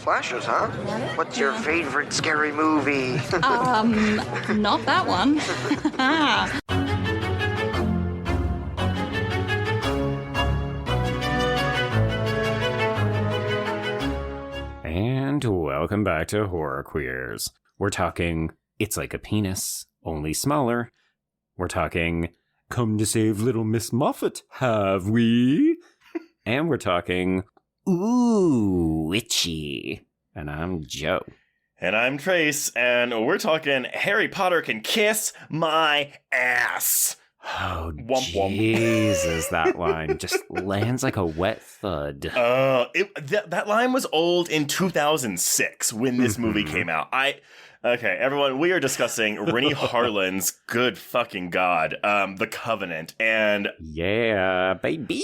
Slashes, huh? What's your favorite scary movie? Not that one. And welcome back to Horror Queers. We're talking It's Like a Penis, only smaller. We're talking Come to Save Little Miss Moffat, have we? And we're talking Ooh, Witchy. And I'm Joe. And I'm Trace, and we're talking Harry Potter Can Kiss My Ass. Oh, Womp womp. Jesus, that line just lands like a wet thud. That line was old in 2006 when this movie came out. Okay, everyone, we are discussing Renny Harlin's good fucking god, The Covenant, and... Yeah, baby!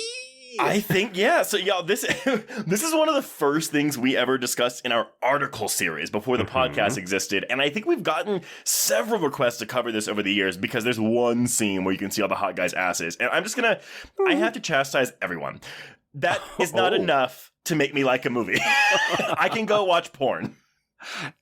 I think, yeah. So, y'all, this is one of the first things we ever discussed in our article series before the podcast existed. And I think we've gotten several requests to cover this over the years because there's one scene where you can see all the hot guys' asses. And I'm just I have to chastise everyone. That is not enough to make me like a movie. I can go watch porn.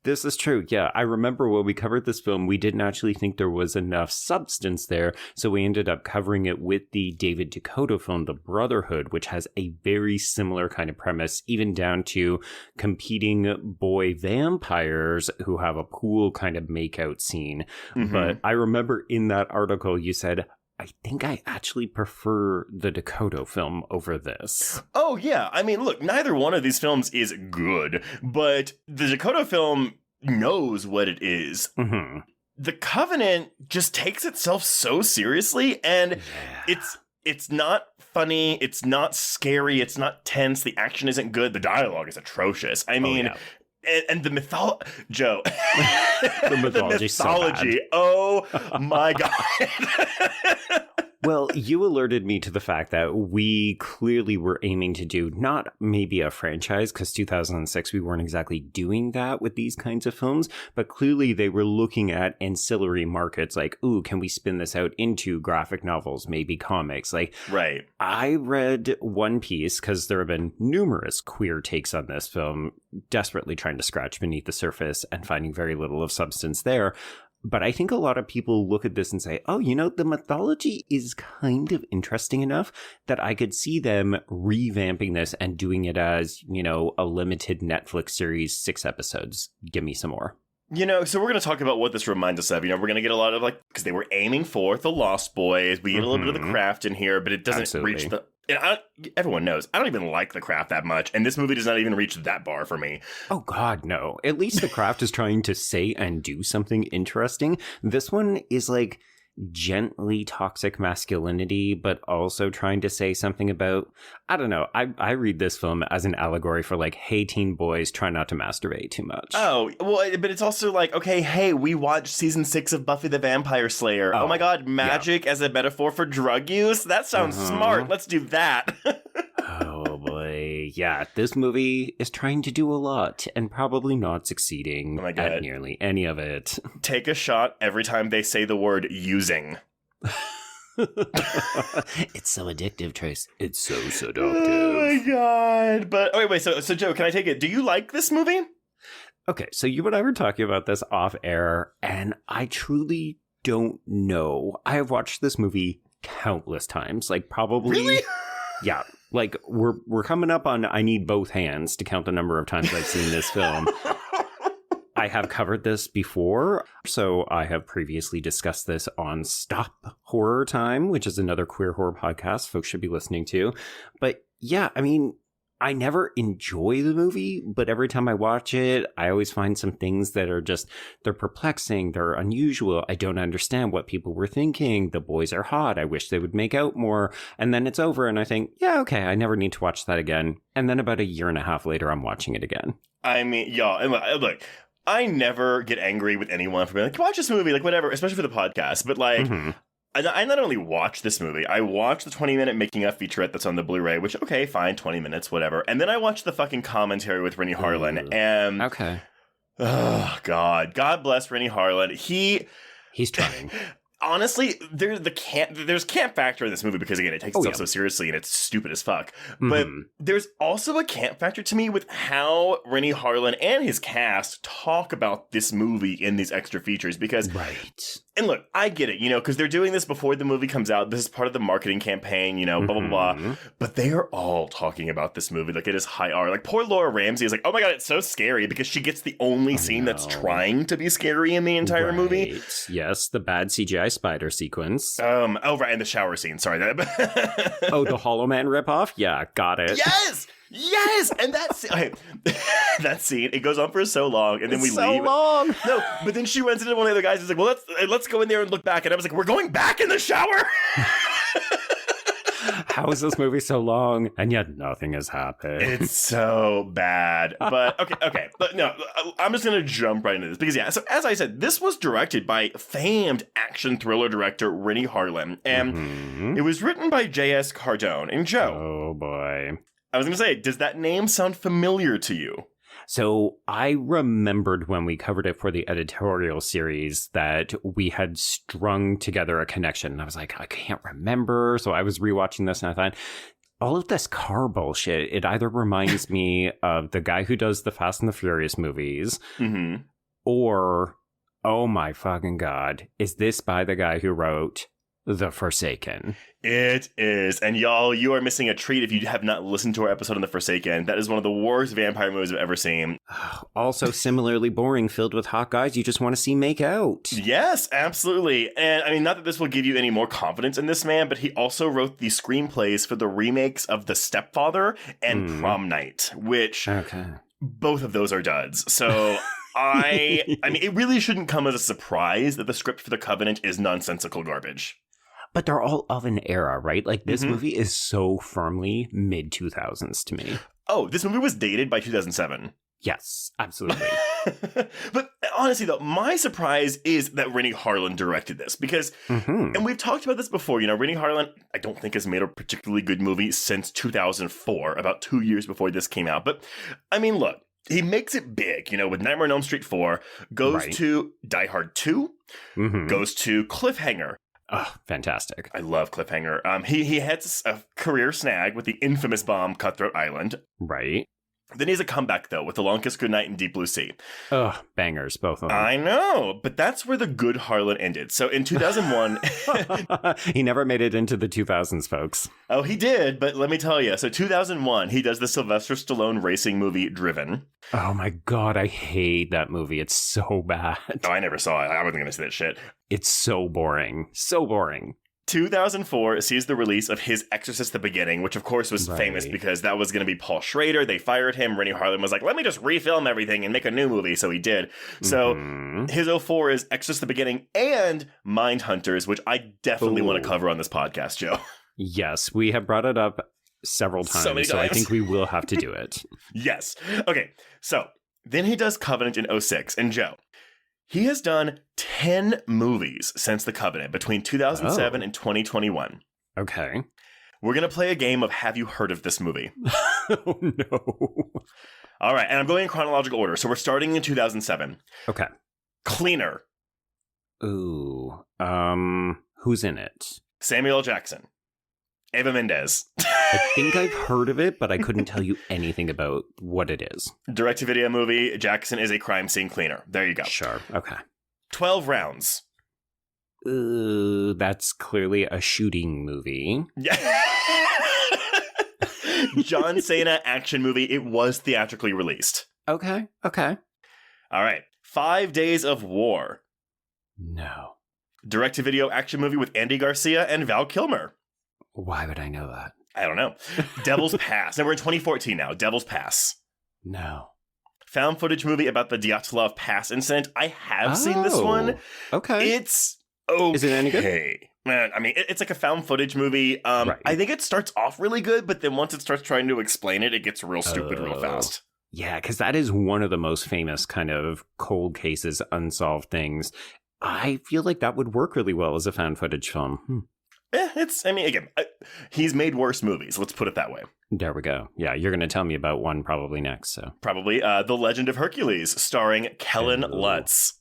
This is true. Yeah, I remember when we covered this film, we didn't actually think there was enough substance there. So we ended up covering it with the David Dakota film, The Brotherhood, which has a very similar kind of premise, even down to competing boy vampires who have a pool kind of makeout scene. But I remember in that article, you said, I think I actually prefer the Dakota film over this. Oh, yeah. I mean, look, neither one of these films is good, but the Dakota film knows what it is. The Covenant just takes itself so seriously, and it's not funny, it's not scary, it's not tense, the action isn't good, the dialogue is atrocious. I mean... And the mythology, Joe. The mythology. So oh my God. Well, you alerted me to the fact that we clearly were aiming to do not maybe a franchise, because 2006 we weren't exactly doing that with these kinds of films, but clearly they were looking at ancillary markets like, ooh, can we spin this out into graphic novels, maybe comics? Like, right. I read One Piece because there have been numerous queer takes on this film, desperately trying to scratch beneath the surface and finding very little of substance there. But I think a lot of people look at this and say, oh, you know, the mythology is kind of interesting enough that I could see them revamping this and doing it as, you know, a limited Netflix series, 6 episodes. Give me some more. You know, so we're going to talk about what this reminds us of. You know, we're going to get a lot of, like, because they were aiming for The Lost Boys. We get a little bit of The Craft in here, but it doesn't reach the... And everyone knows, I don't even like The Craft that much, and this movie does not even reach that bar for me. Oh, God, no. At least The Craft is trying to say and do something interesting. This one is like gently toxic masculinity, but also trying to say something about, I don't know, I read this film as an allegory for like, hey, teen boys, try not to masturbate too much. Oh, well, but it's also like, okay, hey, we watched season 6 of Buffy the Vampire Slayer. Oh my God, magic as a metaphor for drug use? That sounds smart. Let's do that. Oh boy. Yeah, this movie is trying to do a lot and probably not succeeding at nearly any of it. Take a shot every time they say the word using. It's so addictive, Trace. It's so seductive. Oh my God. But wait, so Joe, can I take it? Do you like this movie? Okay, so you and I were talking about this off air, and I truly don't know. I have watched this movie countless times, like probably... Really? Yeah. Like, we're coming up on I need both hands to count the number of times I've seen this film. I have covered this before, so I have previously discussed this on Stop Horror Time, which is another queer horror podcast folks should be listening to. But yeah, I mean, I never enjoy the movie, but every time I watch it, I always find some things that are just, they're perplexing, they're unusual. I don't understand what people were thinking. The boys are hot. I wish they would make out more. And then it's over and I think, yeah, okay, I never need to watch that again. And then about a year and a half later, I'm watching it again. I mean, y'all, look, I never get angry with anyone for being like, watch this movie, like whatever, especially for the podcast. But like, I not only watched this movie, I watched the 20-minute making-of featurette that's on the Blu-ray, which, okay, fine, 20 minutes, whatever. And then I watched the fucking commentary with Renny Harlin, and... Okay. Oh, God. God bless Renny Harlin. He's trying. honestly, there's camp factor in this movie because, again, it takes itself so seriously and it's stupid as fuck. But there's also a camp factor to me with how Renny Harlin and his cast talk about this movie in these extra features because... Right. And look, I get it, because they're doing this before the movie comes out. This is part of the marketing campaign, blah, blah, blah. But they are all talking about this movie like it is high art. Like, poor Laura Ramsey is like, oh my God, it's so scary because she gets the only scene that's trying to be scary in the entire movie. Yes, the bad CGI spider sequence. Right, and the shower scene. Sorry. The Hollow Man ripoff? Yeah, got it. Yes! And that scene, it goes on for so long, and then we leave. So long! No, but then she runs into one of the guys and is like, well, let's go in there and look back. And I was like, we're going back in the shower? How is this movie so long? And yet nothing has happened. It's so bad. But, okay. But no, I'm just going to jump right into this. Because, so as I said, this was directed by famed action thriller director Renny Harlin. And it was written by J.S. Cardone. And Joe. Oh, boy. I was going to say, does that name sound familiar to you? So I remembered when we covered it for the editorial series that we had strung together a connection. And I was like, I can't remember. So I was rewatching this and I thought, all of this car bullshit, it either reminds me of the guy who does the Fast and the Furious movies, or, oh my fucking God, is this by the guy who wrote The Forsaken? It is. And y'all, you are missing a treat if you have not listened to our episode on The Forsaken. That is one of the worst vampire movies I've ever seen. Also similarly boring, filled with hot guys you just want to see make out. Yes, absolutely. And I mean, not that this will give you any more confidence in this man, but he also wrote the screenplays for the remakes of The Stepfather and Prom Night, which both of those are duds. So... I mean, it really shouldn't come as a surprise that the script for The Covenant is nonsensical garbage. But they're all of an era, right? Like, this movie is so firmly mid-2000s to me. Oh, this movie was dated by 2007. Yes, absolutely. But honestly, though, my surprise is that Renny Harlin directed this. Because, and we've talked about this before, Renny Harlin, I don't think has made a particularly good movie since 2004, about 2 years before this came out. But, I mean, look. He makes it big, with Nightmare on Elm Street 4, goes to Die Hard 2, goes to Cliffhanger. Oh, fantastic. I love Cliffhanger. He has a career snag with the infamous bomb Cutthroat Island. Right. Then he has a comeback, though, with The Long Kiss Goodnight and Deep Blue Sea. Ugh, bangers, both of them. I know, but that's where the good Harlan ended. So in 2001... He never made it into the 2000s, folks. Oh, he did, but let me tell you. So 2001, he does the Sylvester Stallone racing movie Driven. Oh my God, I hate that movie. It's so bad. Oh, I never saw it. I wasn't going to see that shit. It's so boring. So boring. 2004 sees the release of his Exorcist: The Beginning, which of course was famous because that was going to be Paul Schrader. They fired him. Renny Harlin was like, let me just refilm everything and make a new movie. So he did. So his 04 is Exorcist: The Beginning and Mindhunters, which I definitely want to cover on this podcast, Joe. Yes, we have brought it up several times. So many times. So I think we will have to do it. Yes. Okay. So then he does Covenant in 06. And Joe, he has done 10 movies since The Covenant between 2007 and 2021. Okay. We're going to play a game of Have You Heard of This Movie? Oh, no. All right. And I'm going in chronological order. So we're starting in 2007. Okay. Cleaner. Ooh. Who's in it? Samuel L. Jackson. Eva Mendes. I think I've heard of it, but I couldn't tell you anything about what it is. Direct-to-video movie. Jackson is a crime scene cleaner. There you go. Sure. Okay. 12 Rounds. That's clearly a shooting movie. Yeah. John Cena action movie. It was theatrically released. Okay. All right. 5 Days of War. No. Direct-to-video action movie with Andy Garcia and Val Kilmer. Why would I know that? I don't know. Devil's Pass. And we're in 2014 now. Devil's Pass. No. Found footage movie about the Dyatlov Pass incident. I have seen this one. Okay. It's okay. Is it any good? Man, I mean, it's like a found footage movie. I think it starts off really good, but then once it starts trying to explain it, it gets real stupid real fast. Yeah, because that is one of the most famous kind of cold cases, unsolved things. I feel like that would work really well as a found footage film. He's made worse movies. Let's put it that way. There we go. Yeah, you're going to tell me about one probably next. So probably The Legend of Hercules, starring Kellen Lutz.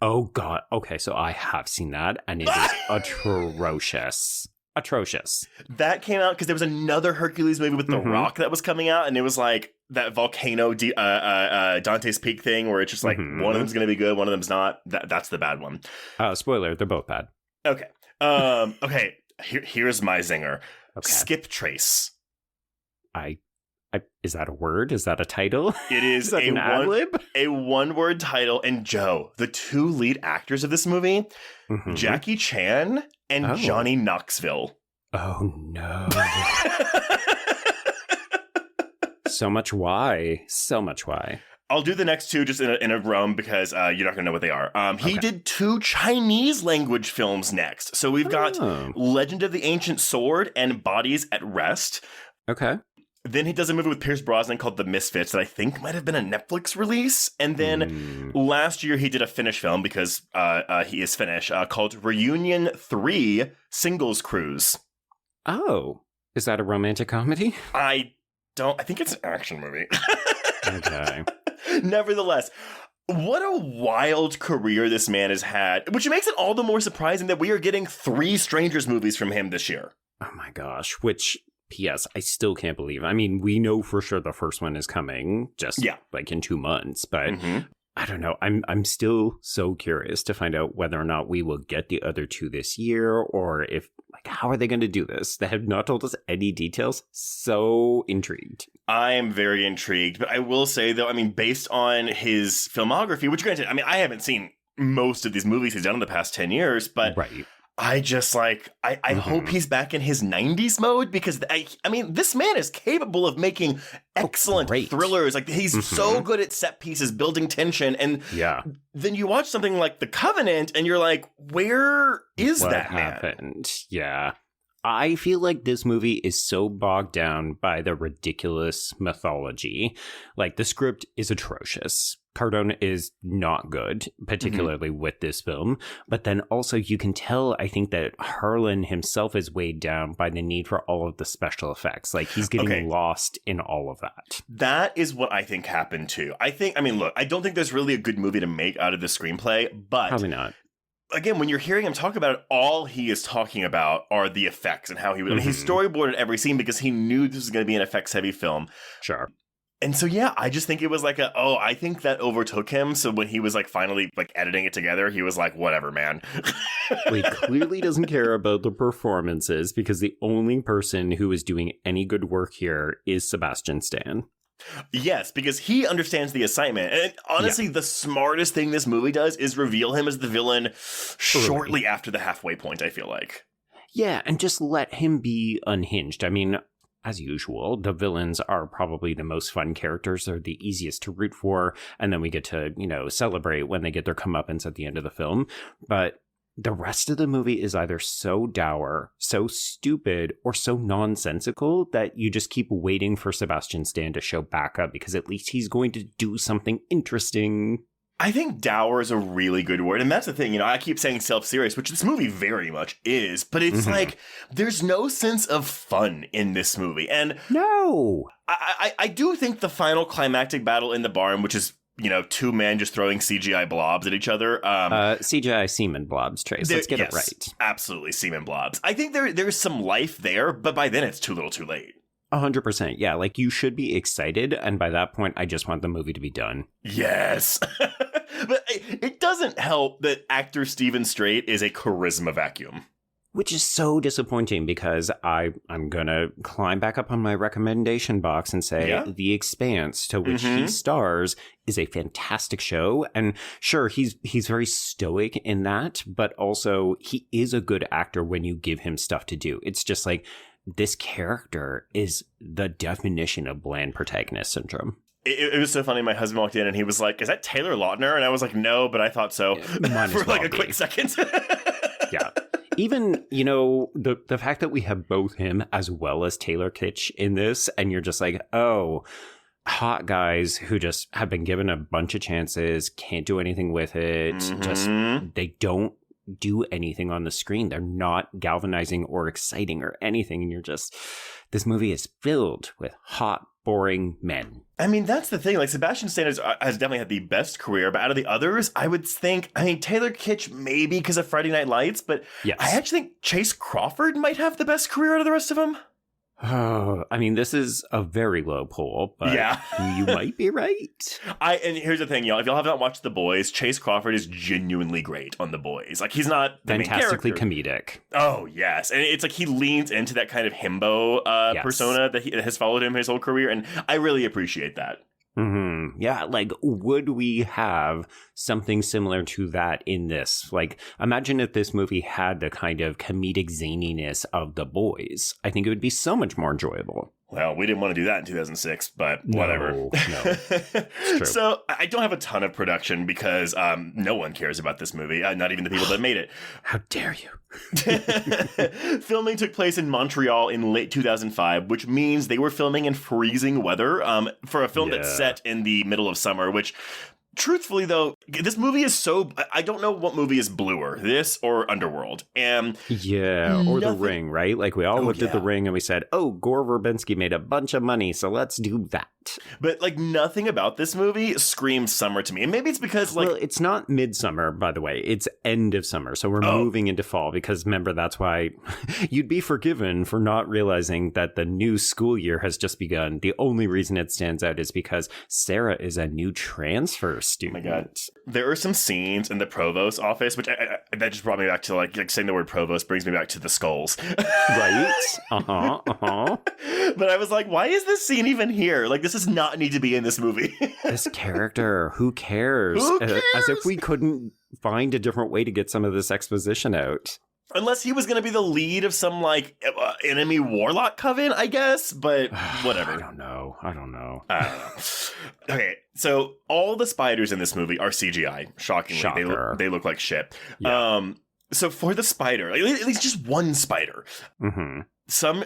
Oh, God. Okay, so I have seen that, and it is atrocious. Atrocious. That came out because there was another Hercules movie with The Rock that was coming out, and it was like that volcano Dante's Peak thing where it's just like one of them's going to be good, one of them's not. That's the bad one. Spoiler, they're both bad. Okay. Okay. Here's my zinger. Okay. Skip Trace. Is that a word? Is that a title? It is, that an ad-lib? A one-word title. And Joe, the two lead actors of this movie, Jackie Chan and Johnny Knoxville. Oh, no. So much why. So much why. I'll do the next two just in a row because you're not going to know what they are. He did 2 Chinese language films next. So we've got Legend of the Ancient Sword and Bodies at Rest. Okay. Then he does a movie with Pierce Brosnan called The Misfits that I think might have been a Netflix release. And then last year he did a Finnish film because he is Finnish called Reunion 3 Singles Cruise. Oh, is that a romantic comedy? I think it's an action movie. Okay. Nevertheless, what a wild career this man has had, which makes it all the more surprising that we are getting 3 Strangers movies from him this year. Oh my gosh, which... P.S. I still can't believe. I mean, we know for sure the first one is coming just like in 2 months, but I don't know. I'm still so curious to find out whether or not we will get the other 2 this year, or if how are they going to do this? They have not told us any details. So intrigued. I am very intrigued, but I will say though, I mean, based on his filmography, which granted, I mean, I haven't seen most of these movies he's done in the past 10 years, but I just I hope he's back in his 90s mode because I mean, this man is capable of making excellent thrillers. Like he's so good at set pieces, building tension. And then you watch something like The Covenant and you're like, where is that happened? Man? Yeah. I feel like this movie is so bogged down by the ridiculous mythology. Like the script is atrocious. Cardone is not good, particularly with this film. But then also you can tell, I think, that Harlin himself is weighed down by the need for all of the special effects. Like he's getting lost in all of that. That is what I think happened too. I mean, look, I don't think there's really a good movie to make out of the screenplay, but... Probably not. Again, when you're hearing him talk about it, all he is talking about are the effects and how he would... He storyboarded every scene because he knew this was going to be an effects-heavy film. Sure. And so, yeah, I just think it was like I think that overtook him. So when he was like finally like editing it together, he was like, whatever, man. Well, he clearly doesn't care about the performances because the only person who is doing any good work here is Sebastian Stan. Yes, because he understands the assignment. And honestly, the smartest thing this movie does is reveal him as the villain shortly after the halfway point, I feel like. Yeah, and just let him be unhinged. I mean, as usual, the villains are probably the most fun characters. They're the easiest to root for. And then we get to, celebrate when they get their comeuppance at the end of the film. But the rest of the movie is either so dour, so stupid, or so nonsensical that you just keep waiting for Sebastian Stan to show back up because at least he's going to do something interesting. I think dour is a really good word. And that's the thing, I keep saying self-serious, which this movie very much is. But it's like, there's no sense of fun in this movie. And no, I do think the final climactic battle in the barn, which is, 2 men just throwing CGI blobs at each other. CGI semen blobs, Trace. Let's get it right. Absolutely, semen blobs. I think there's some life there, but by then it's too little too late. 100%. Yeah, like you should be excited. And by that point, I just want the movie to be done. Yes. But it doesn't help that actor Stephen Strait is a charisma vacuum. Which is so disappointing because I'm going to climb back up on my recommendation box and say The Expanse, to which he stars, is a fantastic show. And sure, he's very stoic in that, but also he is a good actor when you give him stuff to do. It's just like this character is the definition of bland protagonist syndrome. It was so funny. My husband walked in and he was like, "Is that Taylor Lautner?" And I was like, "No, but I thought so." For like a quick second. Yeah. Even, the fact that we have both him as well as Taylor Kitsch in this, and you're just like, oh, hot guys who just have been given a bunch of chances, can't do anything with it, just they don't do anything on the screen. They're not galvanizing or exciting or anything. And you're just, this movie is filled with hot boring men. I mean, that's the thing. Like, Sebastian Stan has definitely had the best career, but out of the others, I would think, Taylor Kitsch maybe because of Friday Night Lights, but yes. I actually think Chase Crawford might have the best career out of the rest of them. Oh, I mean, this is a very low poll, but yeah. You might be right. And here's the thing, y'all. If y'all have not watched The Boys, Chase Crawford is genuinely great on The Boys. Like, he's not the fantastically main character. comedic. Oh, yes. And it's like he leans into that kind of himbo persona that has followed him his whole career, and I really appreciate that. Mm-hmm. Yeah, like, would we have something similar to that in this? Like, imagine if this movie had the kind of comedic zaniness of The Boys. I think it would be so much more enjoyable. Well, we didn't want to do that in 2006, but whatever. No. It's true. So I don't have a ton of production because no one cares about this movie, not even the people that made it. How dare you? Filming took place in Montreal in late 2005, which means they were filming in freezing weather for a film that's set in the middle of summer, which... Truthfully, though, this movie is so... I don't know what movie is bluer, this or Underworld. And or The Ring, right? Like, we all looked at The Ring and we said, oh, Gore Verbinski made a bunch of money, so let's do that. But, like, nothing about this movie screams summer to me. And maybe it's because, like... Well, it's not midsummer, by the way. It's end of summer, so we're moving into fall, because, remember, that's why you'd be forgiven for not realizing that the new school year has just begun. The only reason it stands out is because Sarah is a new transfer student. Oh my God. There are some scenes in the provost office, which that just brought me back to like saying the word provost brings me back to the skulls. Right? But I was like, why is this scene even here? Like, this does not need to be in this movie. This character, who cares? Who cares? As if we couldn't find a different way to get some of this exposition out. Unless he was going to be the lead of some, like, enemy warlock coven, I guess. But whatever. I don't know. Okay, so all the spiders in this movie are CGI. Shockingly. Shocker. They look like shit. Yeah. So for the spider, like, at least just one spider. Mm-hmm.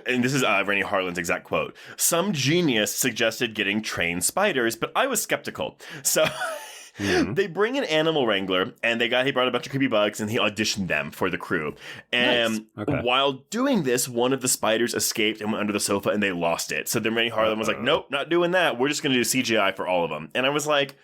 And this is Renny Harlin's exact quote, some genius suggested getting trained spiders, but I was skeptical. So... Mm-hmm. They bring an animal wrangler, and he brought a bunch of creepy bugs, and he auditioned them for the crew. And while doing this, one of the spiders escaped and went under the sofa, and they lost it. So then Renny Harlin was like, nope, not doing that. We're just going to do CGI for all of them. And I was like,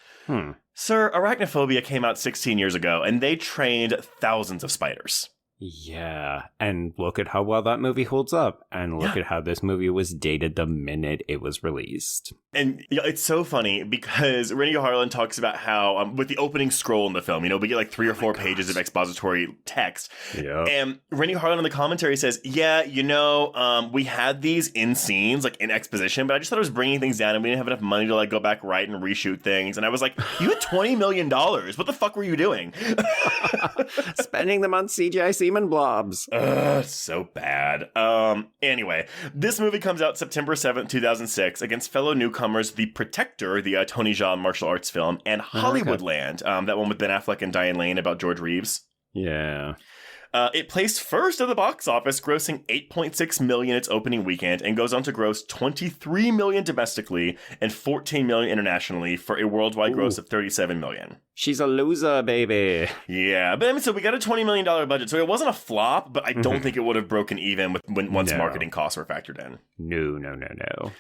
Sir, Arachnophobia came out 16 years ago, and they trained thousands of spiders. Yeah, and look at how well that movie holds up, and look at how this movie was dated the minute it was released. And it's so funny because Renny Harlin talks about how with the opening scroll in the film, we get like 3 or 4 pages of expository text. Yeah. And Renny Harlin in the commentary says, we had these in scenes, like in exposition, but I just thought it was bringing things down, and we didn't have enough money to like go back right and reshoot things. And I was like, you had $20 million. What the fuck were you doing? Spending them on CGI semen blobs. So bad. Anyway, this movie comes out September 7th, 2006 against fellow newcomers The Protector, the Tony Jaa martial arts film, and Hollywoodland, that one with Ben Affleck and Diane Lane about George Reeves. Yeah. It placed first at the box office, grossing $8.6 million its opening weekend, and goes on to gross $23 million domestically and $14 million internationally for a worldwide gross of $37 million. She's a loser, baby. Yeah, but so we got a $20 million budget, so it wasn't a flop, but I don't think it would have broken even once marketing costs were factored in. No.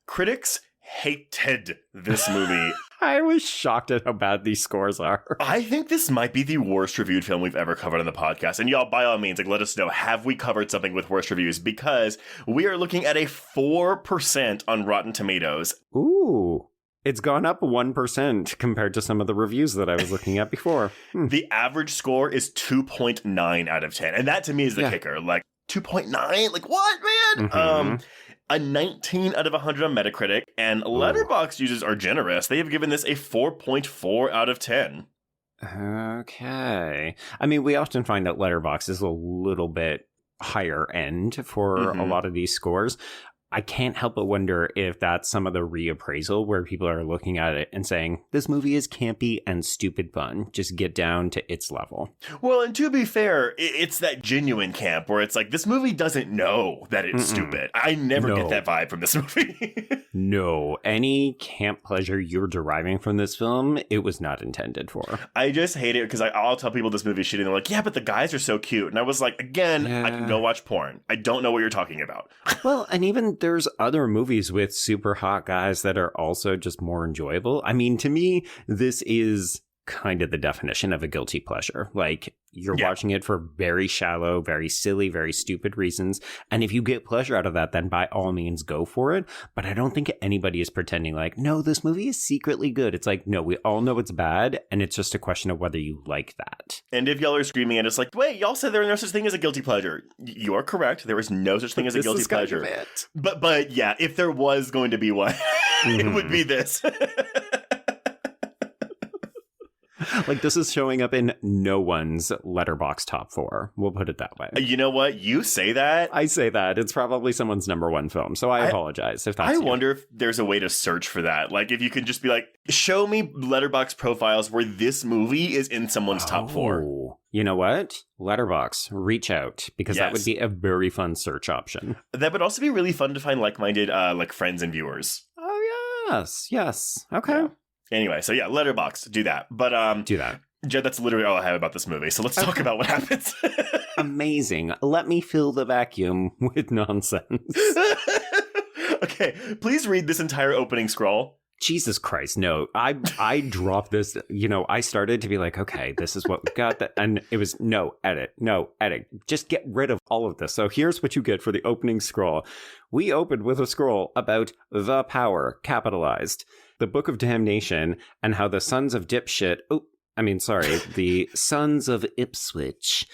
Critics hated this movie. I was shocked at how bad these scores are. I think this might be the worst reviewed film we've ever covered on the podcast. And y'all, by all means, let us know, have we covered something with worst reviews? Because we are looking at a 4% on Rotten Tomatoes. Ooh. It's gone up 1% compared to some of the reviews that I was looking at before. The average score is 2.9 out of 10. And that to me is the kicker. Like, 2.9? Like, what, man? Mm-hmm. A 19 out of 100 on Metacritic, and Letterboxd users are generous. They have given this a 4.4 out of 10. Okay. I mean, we often find that Letterboxd is a little bit higher end for a lot of these scores. I can't help but wonder if that's some of the reappraisal where people are looking at it and saying, this movie is campy and stupid fun. Just get down to its level. Well, and to be fair, it's that genuine camp where it's like, this movie doesn't know that it's stupid. I never get that vibe from this movie. No. Any camp pleasure you're deriving from this film, it was not intended for. I just hate it because I'll tell people this movie's shitty and they're like, yeah, but the guys are so cute. And I was like, again, I can go watch porn. I don't know what you're talking about. Well, and even there's other movies with super hot guys that are also just more enjoyable. I mean, to me, this is kind of the definition of a guilty pleasure. Like, you're watching it for very shallow, very silly, very stupid reasons. And if you get pleasure out of that, then by all means go for it. But I don't think anybody is pretending like, no, this movie is secretly good. It's like, no, we all know it's bad. And it's just a question of whether you like that. And if y'all are screaming at us like, wait, y'all said there was no such thing as a guilty pleasure. You are correct. There is no such thing as a guilty pleasure. But yeah, if there was going to be one, it would be this. Like, this is showing up in no one's Letterboxd top 4. We'll put it that way. You know what? You say that. I say that. It's probably someone's number 1 film. So I apologize if that's I you. wonder if there's a way to search for that. Like, if you could just be like, show me Letterboxd profiles where this movie is in someone's top 4. You know what? Letterboxd, reach out, because that would be a very fun search option. That would also be really fun to find like-minded like friends and viewers. Oh, yes. Okay. Yeah. Anyway, so yeah, Letterboxd, do that. But do that. Jed, that's literally all I have about this movie. So let's talk about what happens. Amazing. Let me fill the vacuum with nonsense. Okay, please read this entire opening scroll. Jesus Christ, no. I dropped this, I started to be like, okay, this is what we got. And it was no, edit. Just get rid of all of this. So here's what you get for the opening scroll. We opened with a scroll about the power, capitalized, the Book of Damnation, and how the sons of dipshit, the sons of Ipswich,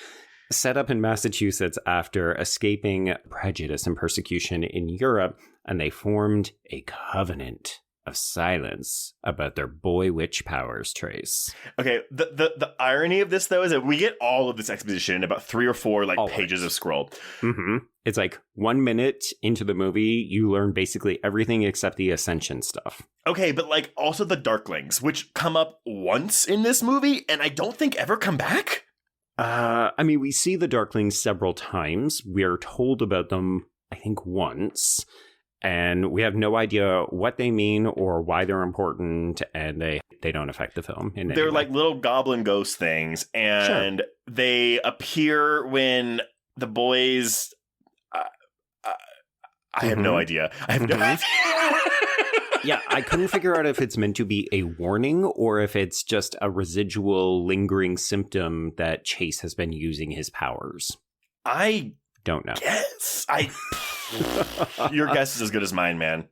set up in Massachusetts after escaping prejudice and persecution in Europe, and they formed a covenant of silence about their boy witch powers, Trace. Okay, the irony of this, though, is that we get all of this exposition in about 3 or 4 pages of scroll. Mm-hmm. It's like 1 minute into the movie, you learn basically everything except the Ascension stuff. Okay, but also the Darklings, which come up once in this movie, and I don't think ever come back? We see the Darklings several times. We're told about them, I think, once. And we have no idea what they mean or why they're important, and they don't affect the film in any way. They're like little goblin ghost things, and they appear when the boys... I have no idea. I have no idea. Yeah, I couldn't figure out if it's meant to be a warning or if it's just a residual lingering symptom that Chase has been using his powers. I don't know. Yes. Your guess is as good as mine, man.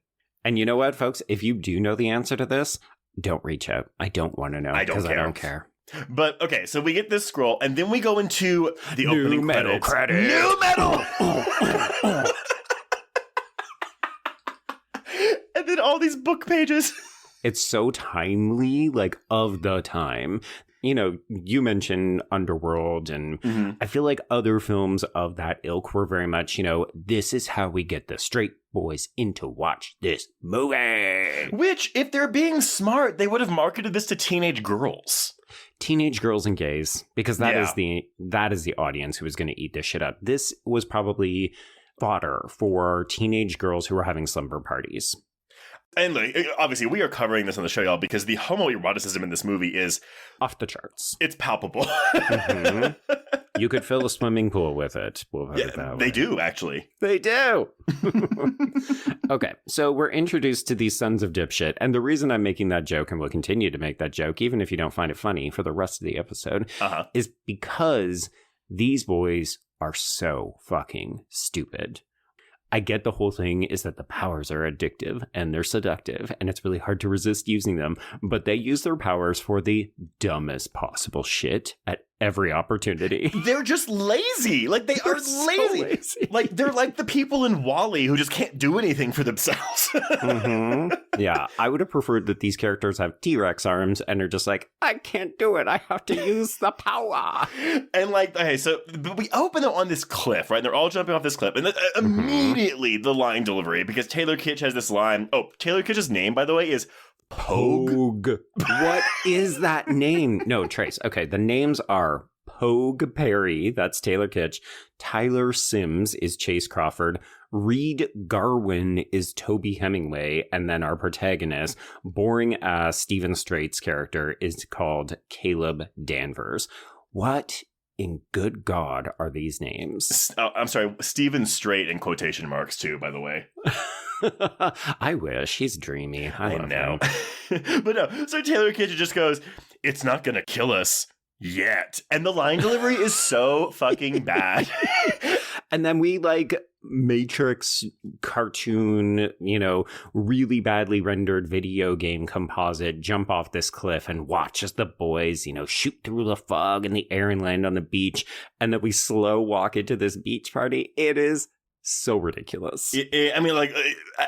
And you know what, folks? If you do know the answer to this, don't reach out. I don't want to know. I don't care. But, okay, so we get this scroll, and then we go into the opening credits. New metal! And then all these book pages. It's so timely, of the time. You mentioned Underworld, and I feel like other films of that ilk were very much, this is how we get the straight boys in to watch this movie. Which, if they're being smart, they would have marketed this to teenage girls. Teenage girls and gays, because that is the audience who is going to eat this shit up. This was probably fodder for teenage girls who were having slumber parties. And obviously, we are covering this on the show, y'all, because the homoeroticism in this movie is... off the charts. It's palpable. Mm-hmm. You could fill a swimming pool with it. We'll put it that way. They do, actually. They do! Okay, so we're introduced to these sons of dipshit, and the reason I'm making that joke, and will continue to make that joke, even if you don't find it funny for the rest of the episode, is because these boys are so fucking stupid. I get the whole thing is that the powers are addictive and they're seductive and it's really hard to resist using them, but they use their powers for the dumbest possible shit at every opportunity. They're just lazy. They are lazy. So lazy. They're like the people in WALL-E who just can't do anything for themselves. Yeah, I would have preferred that these characters have T-Rex arms and are just like, I can't do it. I have to use the power. And okay, so we open them on this cliff, right? And they're all jumping off this cliff. And then immediately the line delivery, because Taylor Kitsch has this line. Oh, Taylor Kitsch's name, by the way, is Pogue. What is that name? No, Trace. Okay, the names are Pogue Perry, that's Taylor Kitsch. Tyler Sims is Chase Crawford. Reed Garwin is Toby Hemingway. And then our protagonist, boring-ass Stephen Strait's character, is called Caleb Danvers. What in good God are these names? I'm sorry, Stephen Straight in quotation marks too, by the way. I wish. He's dreamy. I love know. him. But no, so Taylor Kitsch just goes, "It's not gonna kill us yet." And the line delivery is so fucking bad. And then we Matrix cartoon, really badly rendered video game composite jump off this cliff and watch as the boys, shoot through the fog in the air and land on the beach. And then we slow walk into this beach party. It is so ridiculous.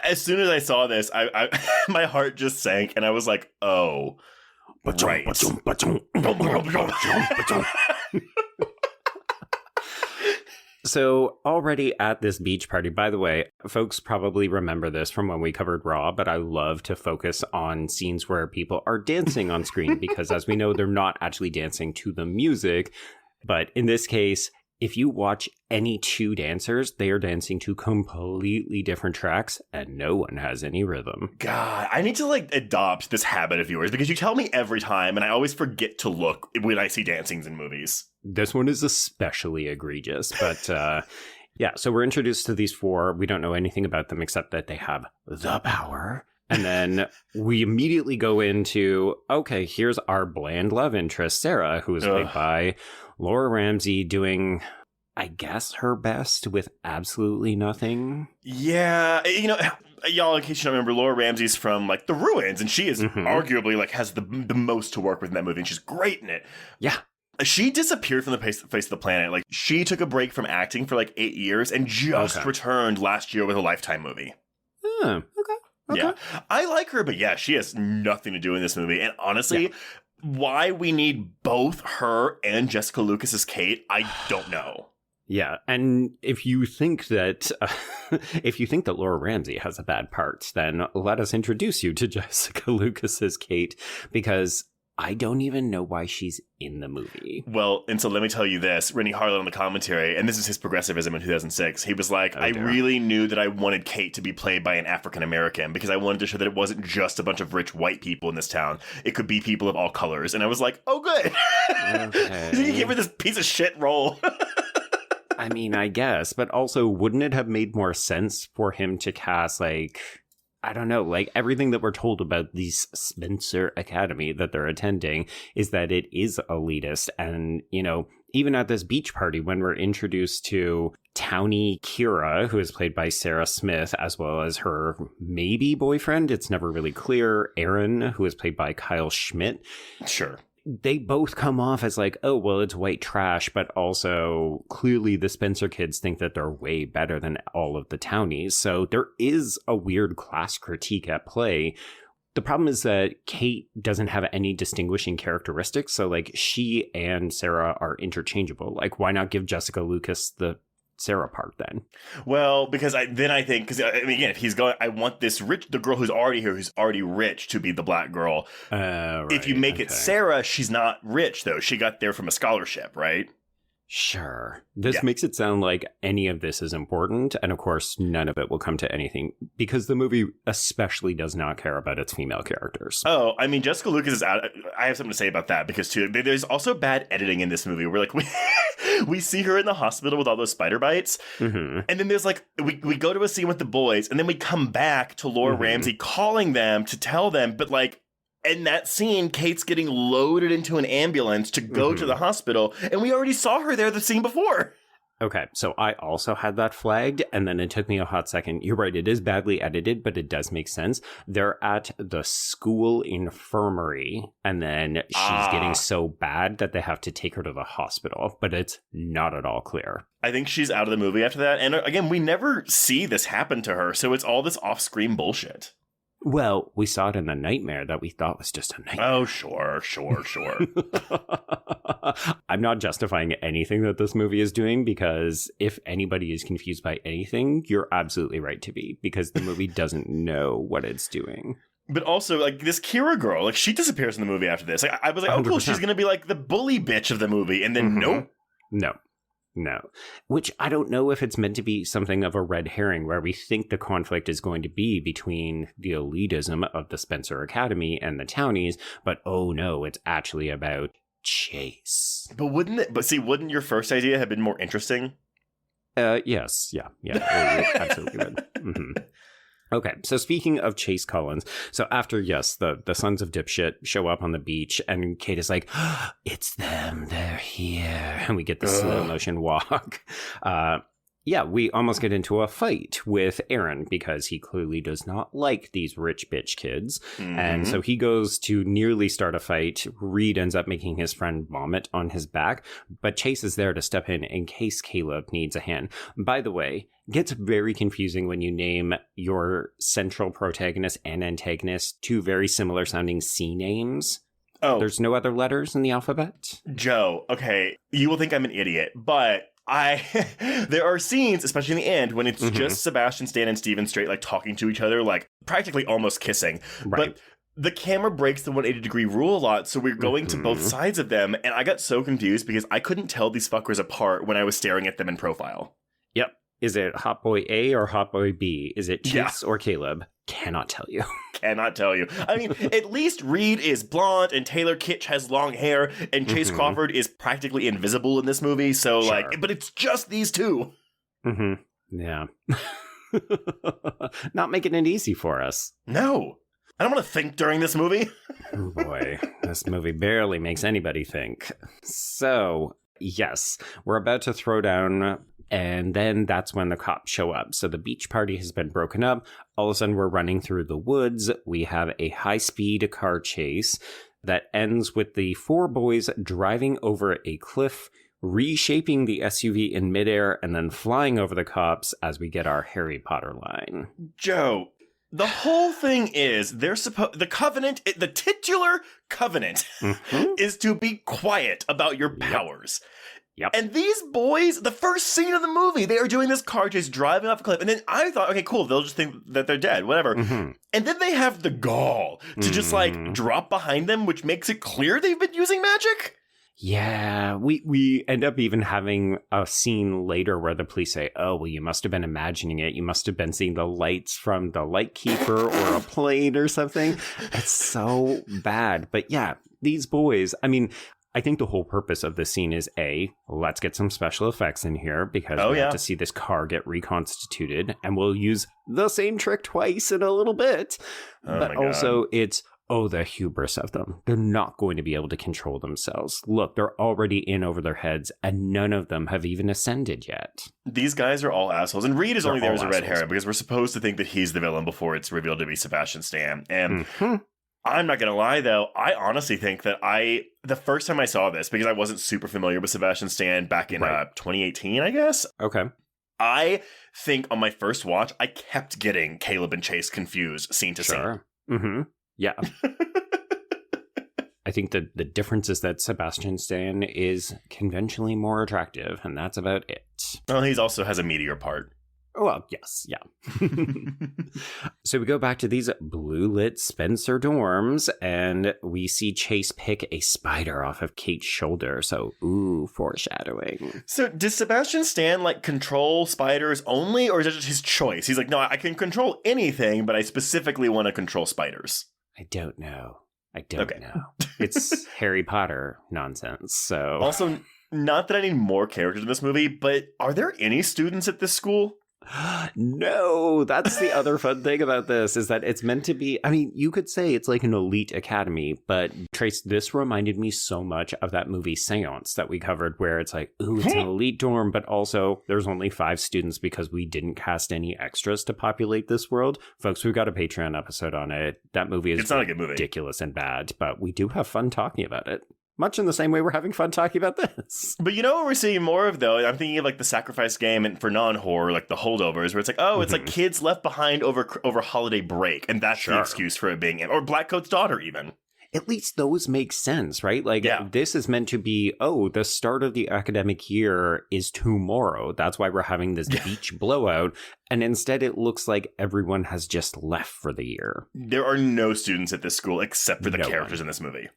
As soon as I saw this, I my heart just sank and I was like, oh, right. So already at this beach party, by the way, folks probably remember this from when we covered Raw, but I love to focus on scenes where people are dancing on screen because as we know, they're not actually dancing to the music. But in this case, if you watch any two dancers, they are dancing to completely different tracks and no one has any rhythm. God, I need to adopt this habit of yours because you tell me every time and I always forget to look when I see dancings in movies. This one is especially egregious, but yeah, so we're introduced to these four. We don't know anything about them except that they have the power. And then we immediately go into, okay, here's our bland love interest, Sarah, who is played by Laura Ramsey, doing, I guess, her best with absolutely nothing. Yeah, y'all, in case you don't remember, Laura Ramsey's from The Ruins, and she is arguably has the most to work with in that movie, and she's great in it. Yeah. She disappeared from the face of the planet. She took a break from acting for 8 years and just returned last year with a Lifetime movie. Okay. Yeah. I like her, but yeah, she has nothing to do in this movie. And honestly, why we need both her and Jessica Lucas's Kate, I don't know. Yeah, and if you think that Laura Ramsey has a bad part, then let us introduce you to Jessica Lucas's Kate, because I don't even know why she's in the movie. Well, and so let me tell you this. Renny Harlin on the commentary, and this is his progressivism in 2006, he was like, I really knew that I wanted Kate to be played by an African-American because I wanted to show that it wasn't just a bunch of rich white people in this town. It could be people of all colors. And I was like, oh, good. Okay. You gave her this piece of shit role. I mean, I guess. But also, wouldn't it have made more sense for him to cast, I don't know, everything that we're told about the Spencer Academy that they're attending is that it is elitist. And, even at this beach party, when we're introduced to Townie Kira, who is played by Sarah Smith, as well as her maybe boyfriend, it's never really clear, Aaron, who is played by Kyle Schmidt. Sure. They both come off as oh, well, it's white trash, but also clearly the Spencer kids think that they're way better than all of the townies. So there is a weird class critique at play. The problem is that Kate doesn't have any distinguishing characteristics. So she and Sarah are interchangeable. Why not give Jessica Lucas the Sarah part then? Well, because I think, again, if he's going, I want the girl who's already here, who's already rich, to be the black girl. Right, if you make it Sarah, she's not rich, though. She got there from a scholarship, right? Sure. This makes it sound like any of this is important. And of course, none of it will come to anything because the movie especially does not care about its female characters. Oh, I mean, Jessica Lucas is out. I have something to say about that because, too, there's also bad editing in this movie. We're we see her in the hospital with all those spider bites. Mm-hmm. And then there's we go to a scene with the boys and then we come back to Laura Ramsey calling them to tell them. But in that scene, Kate's getting loaded into an ambulance to go to the hospital, and we already saw her there the scene before. Okay, so I also had that flagged, and then it took me a hot second. You're right, it is badly edited, but it does make sense. They're at the school infirmary, and then she's getting so bad that they have to take her to the hospital, but it's not at all clear. I think she's out of the movie after that, and again, we never see this happen to her, so it's all this off-screen bullshit. Well, we saw it in the nightmare that we thought was just a nightmare. Oh, sure. I'm not justifying anything that this movie is doing because if anybody is confused by anything, you're absolutely right to be because the movie doesn't know what it's doing. But also, this Kira girl, she disappears in the movie after this. I was like, oh, cool, 100%. She's going to be the bully bitch of the movie. And then nope. No. Which I don't know if it's meant to be something of a red herring where we think the conflict is going to be between the elitism of the Spencer Academy and the townies, but oh no, it's actually about Chase. But wouldn't your first idea have been more interesting? Yes. Yeah. It absolutely would. Mm-hmm. Okay, so speaking of Chase Collins, so after, yes, the sons of dipshit show up on the beach, and Kate is like, oh, it's them, they're here, and we get the slow motion walk. Yeah, we almost get into a fight with Aaron because he clearly does not like these rich bitch kids. Mm-hmm. And so he goes to nearly start a fight. Reed ends up making his friend vomit on his back, but Chase is there to step in case Caleb needs a hand. By the way, gets very confusing when you name your central protagonist and antagonist two very similar sounding C names. Oh. There's no other letters in the alphabet? Joe, okay, you will think I'm an idiot, but there are scenes, especially in the end, when it's just Sebastian Stan and Stephen Straight, like, talking to each other, like, practically almost kissing. Right. But the camera breaks the 180-degry rule a lot, so we're going to both sides of them, and I got so confused because I couldn't tell these fuckers apart when I was staring at them in profile. Yep. Is it Hot Boy A or Hot Boy B? Is it Chase or Caleb? Cannot tell you. Cannot tell you. I mean, at least Reed is blonde and Taylor Kitsch has long hair and Chase Crawford is practically invisible in this movie. So, but it's just these two. Yeah. Not making it easy for us. No. I don't want to think during this movie. Oh boy, this movie barely makes anybody think. So, yes, we're about to throw down. And then that's when the cops show up. So the beach party has been broken up. All of a sudden, we're running through the woods. We have a high-speed car chase that ends with the four boys driving over a cliff, reshaping the SUV in midair, and then flying over the cops as we get our Harry Potter line. Joe, the whole thing is the covenant, the titular covenant, is to be quiet about your powers. Yep. And these boys, the first scene of the movie, they are doing this car chase, driving off a cliff. And then I thought, okay, cool, they'll just think that they're dead, whatever. And then they have the gall to just, like, drop behind them, which makes it clear they've been using magic. Yeah, we end up even having a scene later where the police say, oh, well, you must have been imagining it. You must have been seeing the lights from the light keeper or a plane or something. It's so bad. But yeah, these boys, I mean, I think the whole purpose of this scene is let's get some special effects in here because we have to see this car get reconstituted, and we'll use the same trick twice in a little bit. But also it's, the hubris of them. They're not going to be able to control themselves. Look, they're already in over their heads, and none of them have even ascended yet. These guys are all assholes. And Reed is only there as a red herring because we're supposed to think that he's the villain before it's revealed to be Sebastian Stan. And I'm not going to lie, though. I honestly think that the first time I saw this, because I wasn't super familiar with Sebastian Stan back in 2018, I guess. Okay. I think on my first watch, I kept getting Caleb and Chase confused scene to scene. Yeah. I think that the difference is that Sebastian Stan is conventionally more attractive, and that's about it. Well, he also has a meteor part. Well, yes, yeah. So we go back to these blue-lit Spencer dorms, and we see Chase pick a spider off of Kate's shoulder. So, foreshadowing. So does Sebastian Stan, control spiders only, or is it just his choice? He's like, no, I can control anything, but I specifically want to control spiders. I don't know. Know. It's Harry Potter nonsense, so... Also, not that I need more characters in this movie, but are there any students at this school? No, that's the other fun thing about this, is that it's meant to be, I mean, you could say it's like an elite academy, but Trace, this reminded me so much of that movie Seance that we covered, where it's like, it's an elite dorm, but also there's only 5 students because we didn't cast any extras to populate this world. Folks, we've got a Patreon episode on it. That movie is not a good movie. Ridiculous and bad, but we do have fun talking about it. Much in the same way we're having fun talking about this. But you know what we're seeing more of, though? I'm thinking of, the sacrifice game and for non-horror, the holdovers, where it's it's like kids left behind over holiday break, and that's the excuse for it being in. Or Blackcoat's daughter, even. At least those make sense, right? This is meant to be, the start of the academic year is tomorrow. That's why we're having this beach blowout. And instead, it looks like everyone has just left for the year. There are no students at this school except for the characters in this movie.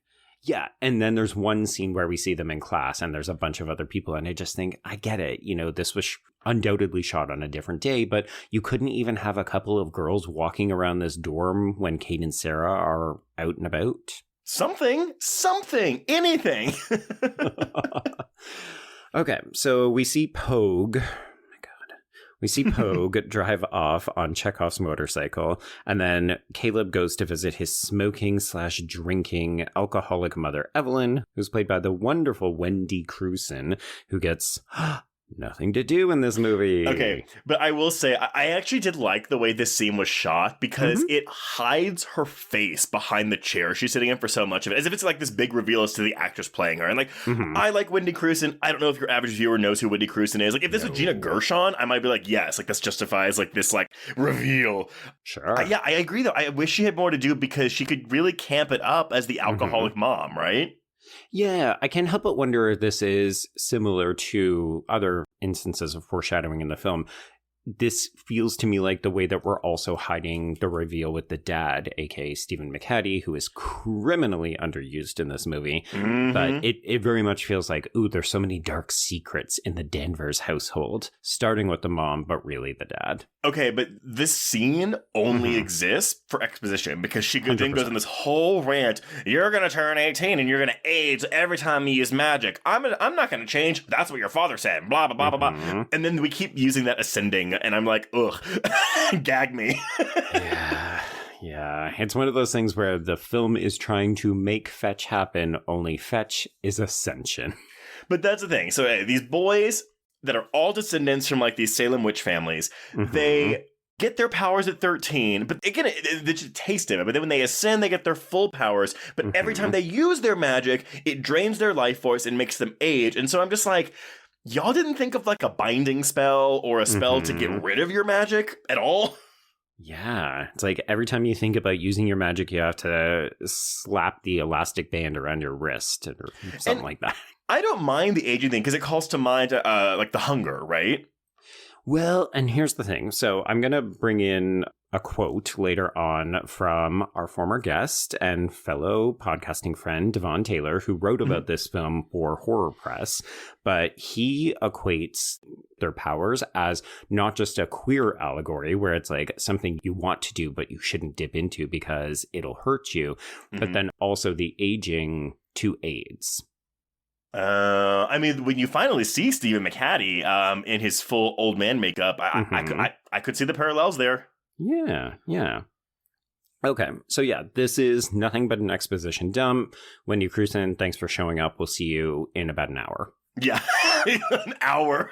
Yeah, and then there's one scene where we see them in class, and there's a bunch of other people, and I just think, I get it. This was undoubtedly shot on a different day, but you couldn't even have a couple of girls walking around this dorm when Kate and Sarah are out and about. Something, anything. Okay, so we see Pogue. We see Pogue drive off on Chekhov's motorcycle, and then Caleb goes to visit his smoking/drinking alcoholic mother, Evelyn, who's played by the wonderful Wendy Crewson, who gets nothing to do in this movie. Okay, but I will say, I actually did like the way this scene was shot because it hides her face behind the chair she's sitting in for so much of it, as if it's like this big reveal as to the actress playing her. And like, I like Wendy Crewson. I don't know if your average viewer knows who Wendy Crewson is. Like, if this was Gina Gershon, I might be like, yes, like this justifies like this like reveal. Sure. Yeah, I agree though. I wish she had more to do because she could really camp it up as the alcoholic mom, right? Yeah, I can't help but wonder if this is similar to other instances of foreshadowing in the film. This feels to me like the way that we're also hiding the reveal with the dad, aka Stephen McHattie, who is criminally underused in this movie. But it very much feels like, ooh, there's so many dark secrets in the Danvers household, starting with the mom, but really the dad. Okay, but this scene only exists for exposition because she then 100%. goes on this whole rant. You're going to turn 18 and you're going to age every time you use magic. I'm not going to change. That's what your father said. Blah, blah, blah, blah, blah. And then we keep using that ascending, and I'm like, ugh, gag me. Yeah. It's one of those things where the film is trying to make fetch happen, only fetch is ascension. But that's the thing. So hey, these boys that are all descendants from like these Salem witch families, they get their powers at 13, but again, they just taste of it. But then when they ascend, they get their full powers. But every time they use their magic, it drains their life force and makes them age. And so I'm just like, y'all didn't think of like a binding spell or a spell to get rid of your magic at all? Yeah, it's like every time you think about using your magic, you have to slap the elastic band around your wrist or something like that. I don't mind the aging thing because it calls to mind like the hunger, right? Well, and here's the thing. So I'm going to bring in a quote later on from our former guest and fellow podcasting friend, Devon Taylor, who wrote about this film for Horror Press. But he equates their powers as not just a queer allegory where it's like something you want to do, but you shouldn't dip into because it'll hurt you, but then also the aging to AIDS. I mean, when you finally see Stephen McHattie in his full old man makeup, I could see the parallels there. Yeah. Okay, so yeah, this is nothing but an exposition dump. Wendy Crewson, thanks for showing up. We'll see you in about an hour. Yeah, an hour.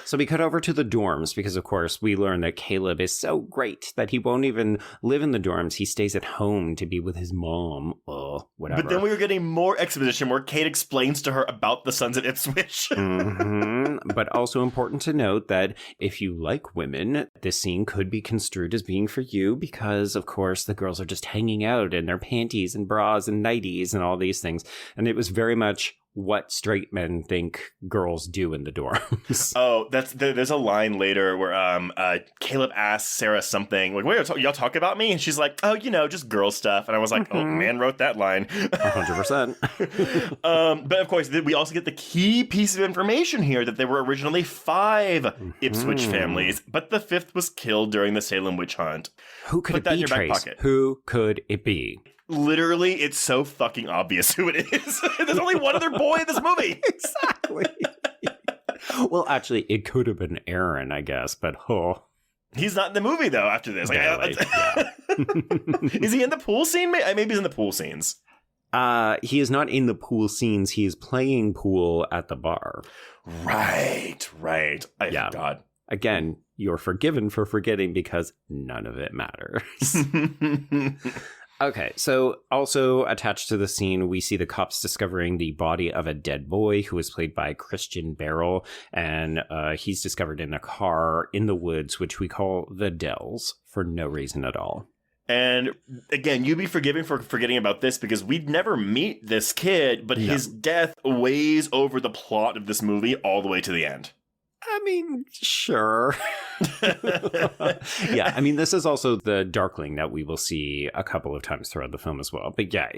So we cut over to the dorms because, of course, we learn that Caleb is so great that he won't even live in the dorms. He stays at home to be with his mom. Oh, whatever. But then we were getting more exposition where Kate explains to her about the Sons of Ipswich. But also important to note that if you like women, this scene could be construed as being for you because, of course, the girls are just hanging out in their panties and bras and nighties and all these things. And it was very much what straight men think girls do in the dorms. Oh, there's a line later where Caleb asks Sarah something like, "What y'all talk about me?" And she's like, "Oh, just girl stuff." And I was like, "Oh, man wrote that line." 100%. But of course, we also get the key piece of information here that there were originally 5 Ipswich families, but the 5th was killed during the Salem witch hunt. Who could Put it that in be, your back Trace? pocket. Who could it be? Literally, it's so fucking obvious who it is. There's only one other boy in this movie. Exactly. Well, actually, it could have been Aaron, I guess, but He's not in the movie, though, after this. Barely, yeah. Is he in the pool scene? Maybe he's in the pool scenes. He is not in the pool scenes. He is playing pool at the bar. Right. Yeah. God. Again, you're forgiven for forgetting because none of it matters. Okay, so also attached to the scene, we see the cops discovering the body of a dead boy who was played by Christian Barrel, and he's discovered in a car in the woods, which we call the Dells, for no reason at all. And again, you'd be forgiven for forgetting about this because we'd never meet this kid, but his death weighs over the plot of this movie all the way to the end. I mean, sure. Yeah, I mean, this is also the Darkling that we will see a couple of times throughout the film as well. But yeah,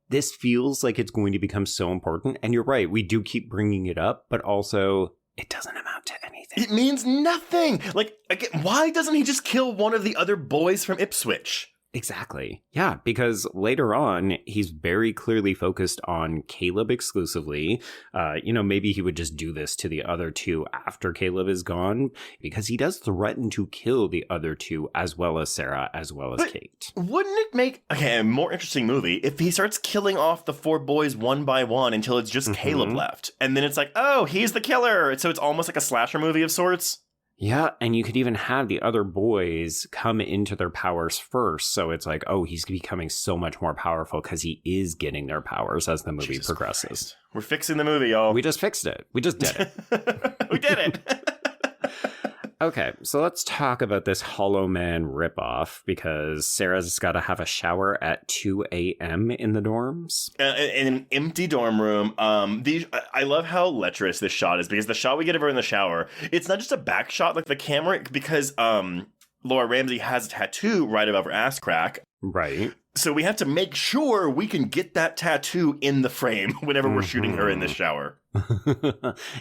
this feels like it's going to become so important. And you're right, we do keep bringing it up, but also it doesn't amount to anything. It means nothing. Like, again, why doesn't he just kill one of the other boys from Ipswich? Exactly. Yeah, because later on, he's very clearly focused on Caleb exclusively. Maybe he would just do this to the other two after Caleb is gone, because he does threaten to kill the other two, as well as Sarah, as well as Kate. Wouldn't it make a more interesting movie if he starts killing off the 4 boys one by one until it's just Caleb left? And then it's like, oh, he's the killer. So it's almost like a slasher movie of sorts. Yeah, and you could even have the other boys come into their powers first. So it's like, oh, he's becoming so much more powerful because he is getting their powers as the movie progresses. Christ. We're fixing the movie, y'all. We just fixed it. We just did it. We did it. Okay, so let's talk about this Hollow Man ripoff, because Sarah's got to have a shower at 2 a.m. in the dorms. In an empty dorm room. I love how lecherous this shot is, because the shot we get of her in the shower, it's not just a back shot like the camera, because Laura Ramsey has a tattoo right above her ass crack. Right. So we have to make sure we can get that tattoo in the frame whenever we're shooting her in the shower.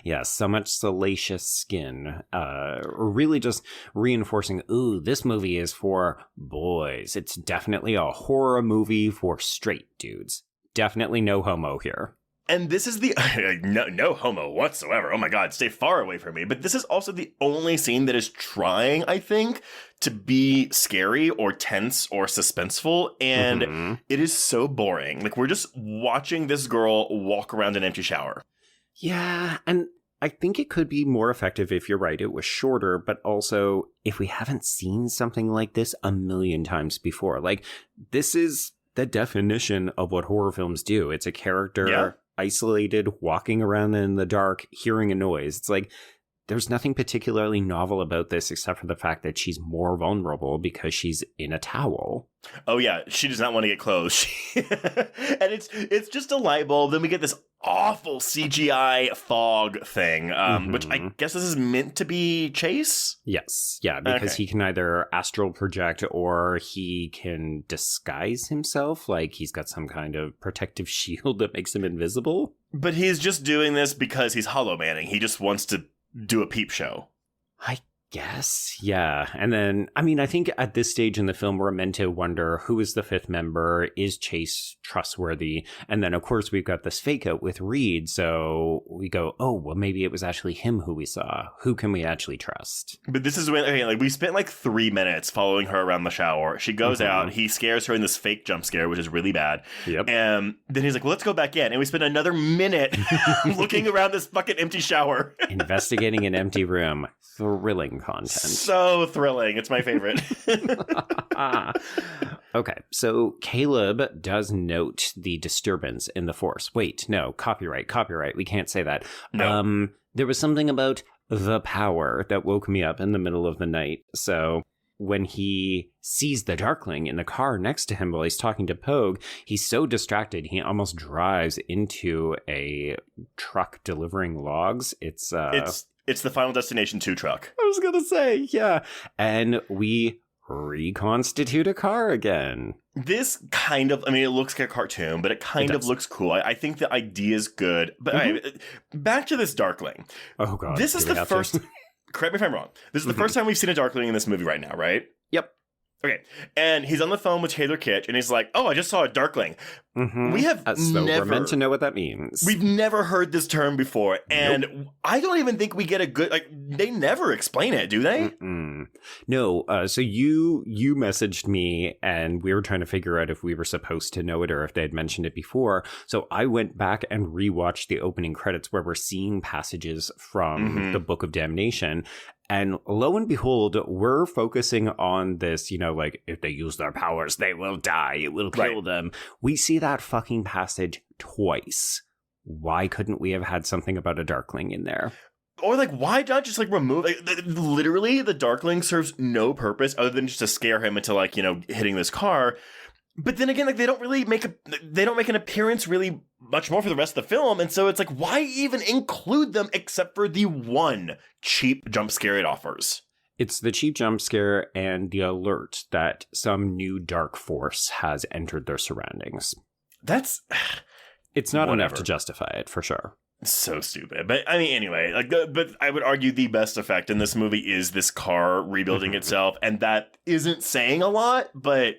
Yeah, so much salacious skin. Really just reinforcing, ooh, this movie is for boys. It's definitely a horror movie for straight dudes. Definitely no homo here. And this is the no homo whatsoever. Oh my God, stay far away from me. But this is also the only scene that is trying, I think, to be scary or tense or suspenseful. And it is so boring. Like, we're just watching this girl walk around an empty shower. Yeah, and I think it could be more effective if you're right, it was shorter, but also if we haven't seen something like this a million times before. Like, this is the definition of what horror films do. It's a character isolated, walking around in the dark, hearing a noise. It's like, there's nothing particularly novel about this except for the fact that she's more vulnerable because she's in a towel. Oh yeah, she does not want to get close. And it's just a light bulb. Then we get this awful CGI fog thing, which I guess this is meant to be Chase? Yes. Yeah, because he can either astral project or he can disguise himself. Like he's got some kind of protective shield that makes him invisible. But he's just doing this because he's Hollow Manning. He just wants to do a peep show. I guess, yeah. And then, I mean, I think at this stage in the film, we're meant to wonder who is the fifth member? Is Chase trustworthy? And then, of course, we've got this fake out with Reed. So we go, oh, well, maybe it was actually him who we saw. Who can we actually trust? But this is when, we spent like 3 minutes following her around the shower. She goes out, he scares her in this fake jump scare, which is really bad. Yep. And then he's like, well, let's go back in. And we spend another minute looking around this fucking empty shower. Investigating an empty room. Thrilling content. So thrilling. It's my favorite. Okay, so Caleb does note the disturbance in the force. Wait, no, copyright. We can't say that. No. There was something about the power that woke me up in the middle of the night. So when he sees the Darkling in the car next to him while he's talking to Pogue, he's so distracted he almost drives into a truck delivering logs. It's the Final Destination 2 truck. I was going to say, yeah. And we reconstitute a car again. This kind of, it looks like a cartoon, but it kind of looks cool. I think the idea is good. But anyway, back to this Darkling. Oh, God. This is the first, correct me if I'm wrong, this is the first time we've seen a Darkling in this movie right now, right? Yep. Okay, and he's on the phone with Taylor Kitsch, and he's like, oh, I just saw a Darkling. We have so never... we're meant to know what that means. We've never heard this term before, and I don't even think we get a good... they never explain it, do they? No, so you messaged me, and we were trying to figure out if we were supposed to know it or if they had mentioned it before. So I went back and rewatched the opening credits where we're seeing passages from the Book of Damnation. And lo and behold, we're focusing on this, if they use their powers, they will die. It will kill them. We see that fucking passage twice. Why couldn't we have had something about a Darkling in there? Or why not just remove... literally, the Darkling serves no purpose other than just to scare him into hitting this car. But then again, they don't really make an appearance really much more for the rest of the film. And so it's why even include them except for the one cheap jump scare it offers? It's the cheap jump scare and the alert that some new dark force has entered their surroundings. It's not enough to justify it, for sure. So stupid. But anyway, but I would argue the best effect in this movie is this car rebuilding itself. And that isn't saying a lot, but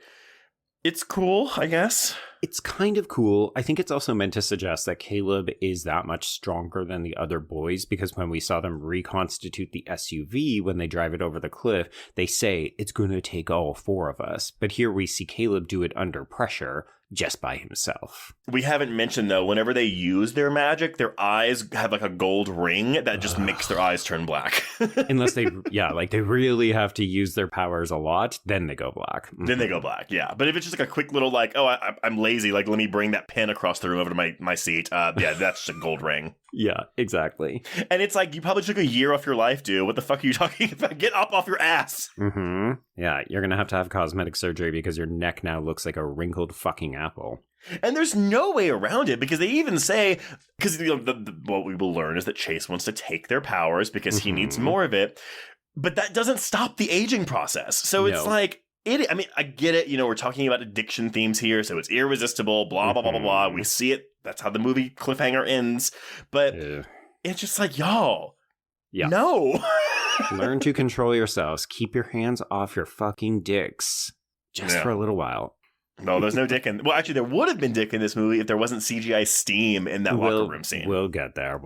It's cool, I guess. It's kind of cool. I think it's also meant to suggest that Caleb is that much stronger than the other boys, because when we saw them reconstitute the SUV when they drive it over the cliff, they say it's going to take all 4 of us. But here we see Caleb do it under pressure just by himself. We haven't mentioned, though, whenever they use their magic, their eyes have like a gold ring that just makes their eyes turn black. Unless they, they really have to use their powers a lot, then they go black. Then they go black, yeah. But if it's just like a quick little I'm lazy, like let me bring that pen across the room over to my seat, that's just a gold ring. Yeah, exactly. And it's like, you probably took a year off your life, dude. What the fuck are you talking about? Get up off your ass. Mm-hmm. Yeah, you're going to have cosmetic surgery because your neck now looks like a wrinkled fucking apple. And there's no way around it, because they even say, because what we will learn is that Chase wants to take their powers because he needs more of it. But that doesn't stop the aging process. So it's like, I get it. We're talking about addiction themes here, so it's irresistible, blah, blah, blah, blah, blah. We see it. That's how the movie cliffhanger ends. But it's just like, y'all, no. Learn to control yourselves. Keep your hands off your fucking dicks just for a little while. No, there's no dick in... Well, actually, there would have been dick in this movie if there wasn't CGI steam in that locker room scene. We'll get there.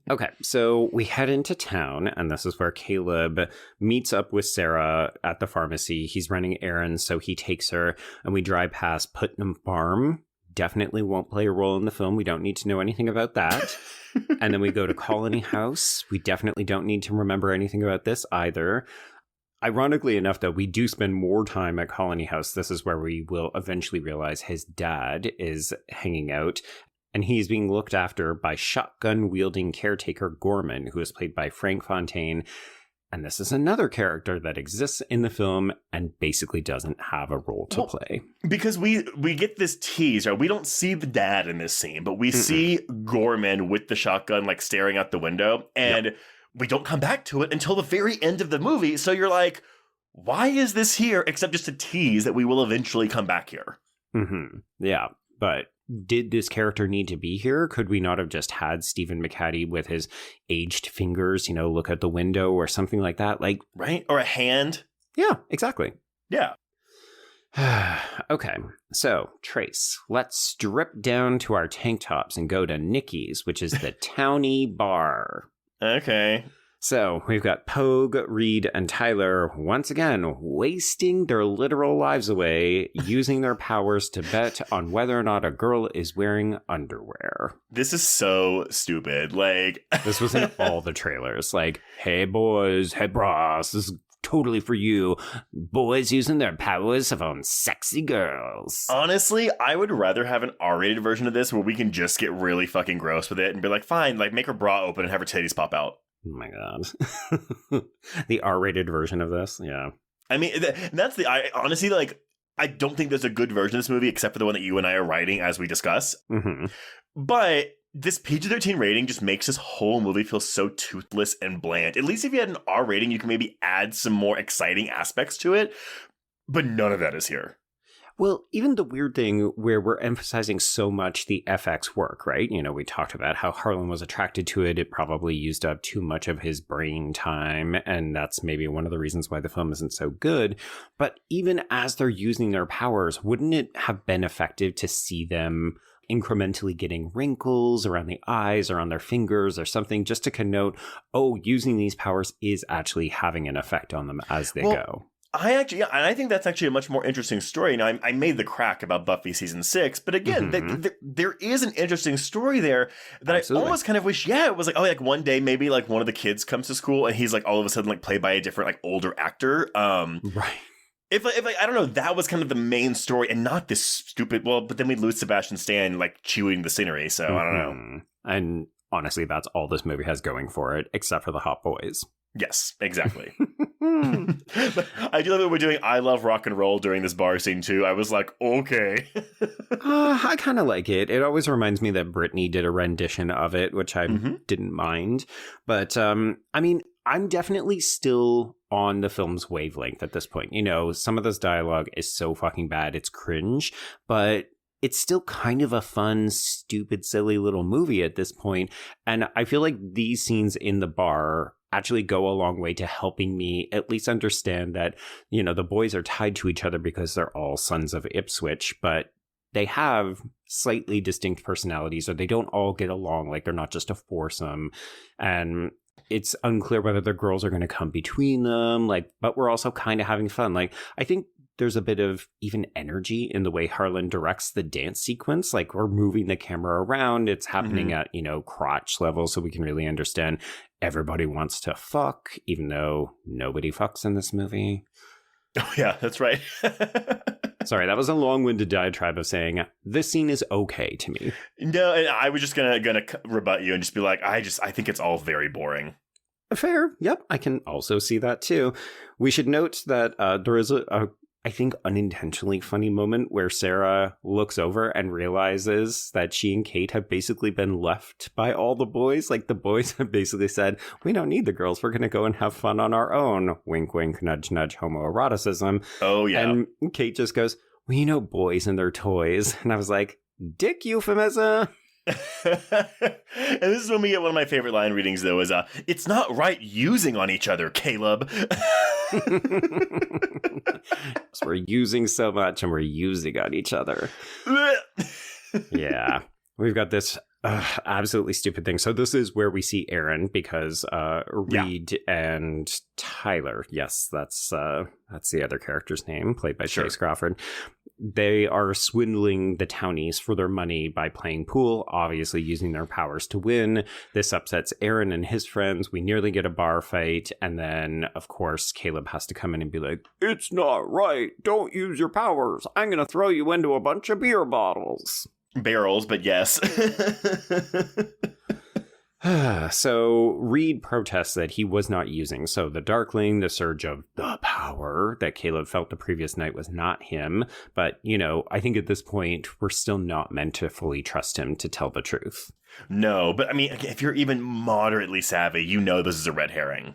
Okay, so we head into town, and this is where Caleb meets up with Sarah at the pharmacy. He's running errands, so he takes her, and we drive past Putnam Farm. Definitely won't play a role in the film. We don't need to know anything about that. And then we go to Colony House. We definitely don't need to remember anything about this either. Ironically enough, though, we do spend more time at Colony House. This is where we will eventually realize his dad is hanging out. And he's being looked after by shotgun-wielding caretaker Gorman, who is played by Frank Fontaine. And this is another character that exists in the film and basically doesn't have a role to play. Because we get this tease, right? We don't see the dad in this scene, but we see Gorman with the shotgun, like, staring out the window. And we don't come back to it until the very end of the movie. So you're like, why is this here? Except just a tease that we will eventually come back here. Mm-hmm. Yeah, but... did this character need to be here? Could we not have just had Stephen McHattie with his aged fingers, look out the window or something like that? Like, right? Or a hand? Yeah, exactly. Yeah. Okay, so Trace, let's strip down to our tank tops and go to Nikki's, which is the towny bar. Okay. So we've got Pogue, Reed, and Tyler once again wasting their literal lives away, using their powers to bet on whether or not a girl is wearing underwear. This is so stupid. Like, this was in all the trailers. Like, hey boys, hey bros, this is totally for you. Boys using their powers on sexy girls. Honestly, I would rather have an R-rated version of this where we can just get really fucking gross with it and be like, fine, like make her bra open and have her titties pop out. Oh my god. The R-rated version of this, yeah. I mean, I honestly, like, I don't think there's a good version of this movie except for the one that you and I are writing as we discuss. Mm-hmm. But this PG-13 rating just makes this whole movie feel so toothless and bland. At least if you had an R rating, you can maybe add some more exciting aspects to it. But none of that is here. Well, even the weird thing where we're emphasizing so much the FX work, right? We talked about how Harlin was attracted to it. It probably used up too much of his brain time. And that's maybe one of the reasons why the film isn't so good. But even as they're using their powers, wouldn't it have been effective to see them incrementally getting wrinkles around the eyes or on their fingers or something, just to connote, using these powers is actually having an effect on them as they go? I think that's actually a much more interesting story. Now, I made the crack about Buffy season 6, but again, there is an interesting story there that Absolutely. I almost kind of wish, it was like, one day maybe like one of the kids comes to school and he's like all of a sudden like played by a different like older actor. Right. If I don't know, that was kind of the main story and not this stupid, but then we'd lose Sebastian Stan like chewing the scenery, so I don't know. And honestly, that's all this movie has going for it, except for the hot boys. Yes, exactly. But I do love that we're doing I Love Rock and Roll during this bar scene too. I was like, okay. I kind of like it. It always reminds me that Britney did a rendition of it, which I didn't mind. But I mean, I'm definitely still on the film's wavelength at this point. Some of this dialogue is so fucking bad, it's cringe, but it's still kind of a fun, stupid, silly little movie at this point. And I feel like these scenes in the bar actually go a long way to helping me at least understand that, you know, the boys are tied to each other because they're all sons of Ipswich, but they have slightly distinct personalities, or they don't all get along. Like, they're not just a foursome. And it's unclear whether the girls are going to come between them. Like, but we're also kind of having fun. Like, I think there's a bit of even energy in the way Harlin directs the dance sequence. Like, we're moving the camera around. It's happening at, you know, crotch level, so we can really understand everybody wants to fuck, even though nobody fucks in this movie. Oh, yeah, that's right. Sorry, that was a long-winded diatribe of saying this scene is okay to me. No, and I was just gonna rebut you and just be like, I think it's all very boring. Fair. Yep, I can also see that too. We should note that there is a I think, unintentionally funny moment where Sarah looks over and realizes that she and Kate have basically been left by all the boys. Like, the boys have basically said, we don't need the girls. We're going to go and have fun on our own. Wink, wink, nudge, nudge, homoeroticism. Oh, yeah. And Kate just goes, well, you know, boys and their toys. And I was like, dick euphemism. And this is when we get one of my favorite line readings, though, is it's not right using on each other, Caleb. So we're using so much and we're using on each other. Yeah. We've got this absolutely stupid thing. So this is where we see Aaron, because Reed and Tyler, yes, that's the other character's name, played by Chase Crawford. They are swindling the townies for their money by playing pool, obviously using their powers to win. This upsets Aaron and his friends. We nearly get a bar fight. And then, of course, Caleb has to come in and be like, it's not right. Don't use your powers. I'm going to throw you into a bunch of beer bottles. Barrels, but yes. So Reed protests that he was not using. So the Darkling, the surge of the power that Caleb felt the previous night, was not him. But, you know, I think at this point, we're still not meant to fully trust him to tell the truth. No, but I mean, if you're even moderately savvy, you know this is a red herring.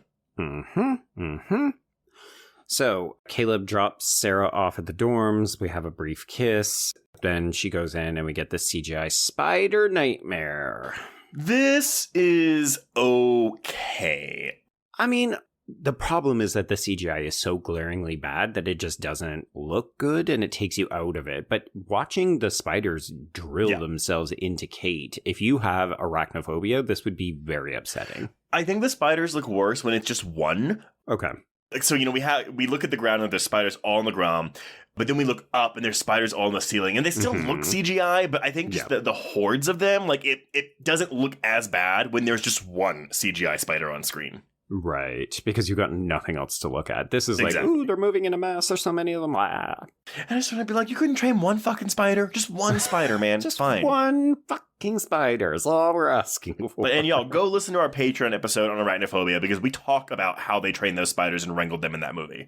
So Caleb drops Sarah off at the dorms. We have a brief kiss. Then she goes in and we get the CGI spider nightmare. This is okay. I mean, the problem is that the CGI is so glaringly bad that it just doesn't look good and it takes you out of it. But watching the spiders drill themselves into Kate, if you have arachnophobia, this would be very upsetting. I think the spiders look worse when it's just one. Okay. Like, so, you know, we look at the ground and there's spiders all on the ground, but then we look up and there's spiders all on the ceiling, and they still look CGI, but I think just the hordes of them, like, it doesn't look as bad when there's just one CGI spider on screen. Right, because you've got nothing else to look at. This is like, ooh, they're moving in a mass. There's so many of them. Ah. And I just want to be like, you couldn't train one fucking spider? Just one spider, man. Just fine. One fucking spider is all we're asking for. And y'all, go listen to our Patreon episode on arachnophobia, because we talk about how they trained those spiders and wrangled them in that movie.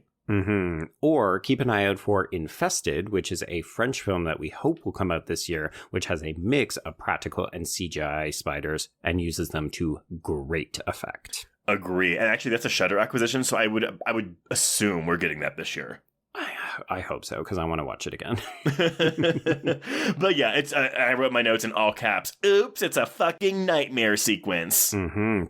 Or keep an eye out for Infested, which is a French film that we hope will come out this year, which has a mix of practical and CGI spiders and uses them to great effect. Agree. And actually, that's a Shudder acquisition, so I would assume we're getting that this year. I hope so, because I want to watch it again. But yeah, it's I wrote my notes in all caps. Oops, it's a fucking nightmare sequence.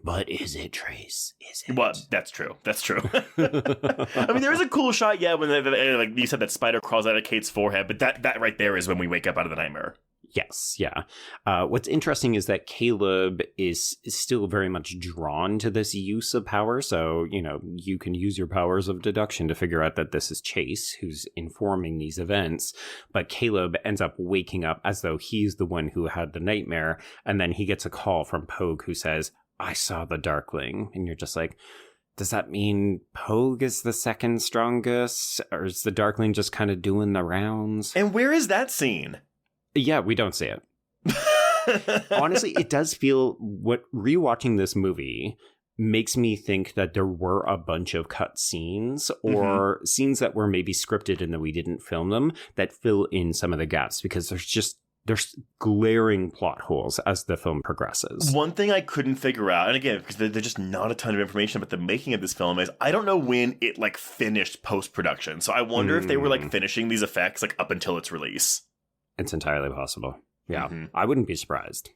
But is it, Trace? Is it? Well, that's true. That's true. I mean, there is a cool shot, when like you said, that spider crawls out of Kate's forehead, but that right there is when we wake up out of the nightmare. Yes, yeah. What's interesting is that Caleb is still very much drawn to this use of power. So, you know, you can use your powers of deduction to figure out that this is Chase who's informing these events. But Caleb ends up waking up as though he's the one who had the nightmare. And then he gets a call from Pogue who says, I saw the Darkling. And you're just like, does that mean Pogue is the second strongest? Or is the Darkling just kind of doing the rounds? And where is that scene? Yeah, we don't see it. Honestly, it does feel, rewatching this movie makes me think that there were a bunch of cut scenes or scenes that were maybe scripted and that we didn't film them that fill in some of the gaps, because there's glaring plot holes as the film progresses. One thing I couldn't figure out, and again, because there's just not a ton of information about the making of this film, is I don't know when it like finished post-production. So I wonder if they were like finishing these effects like up until its release. It's entirely possible. Yeah, I wouldn't be surprised.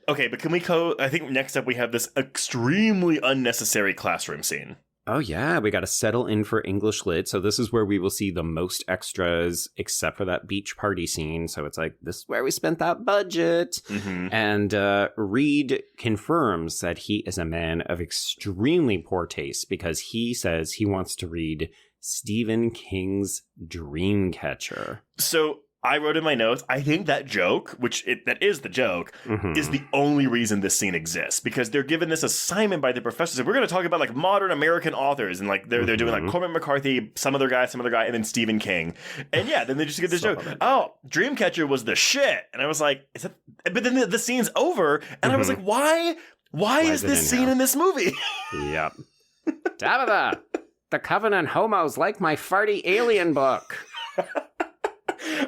Okay, but can we go? I think next up we have this extremely unnecessary classroom scene. Oh, yeah, we got to settle in for English Lit. So this is where we will see the most extras, except for that beach party scene. So it's like, this is where we spent that budget. Mm-hmm. And Reed confirms that he is a man of extremely poor taste because he says he wants to read Stephen King's Dreamcatcher. So I wrote in my notes, I think that joke, that is the joke, is the only reason this scene exists. Because they're given this assignment by the professors. We're going to talk about like modern American authors. And like they're doing like Cormac McCarthy, some other guy, and then Stephen King. And yeah, then they just get this joke. Oh, Dreamcatcher was the shit. And I was like, is that? But then the scene's over. And I was like, why is this scene in this movie? Yep. Tabitha, the Covenant homos like my farty alien book.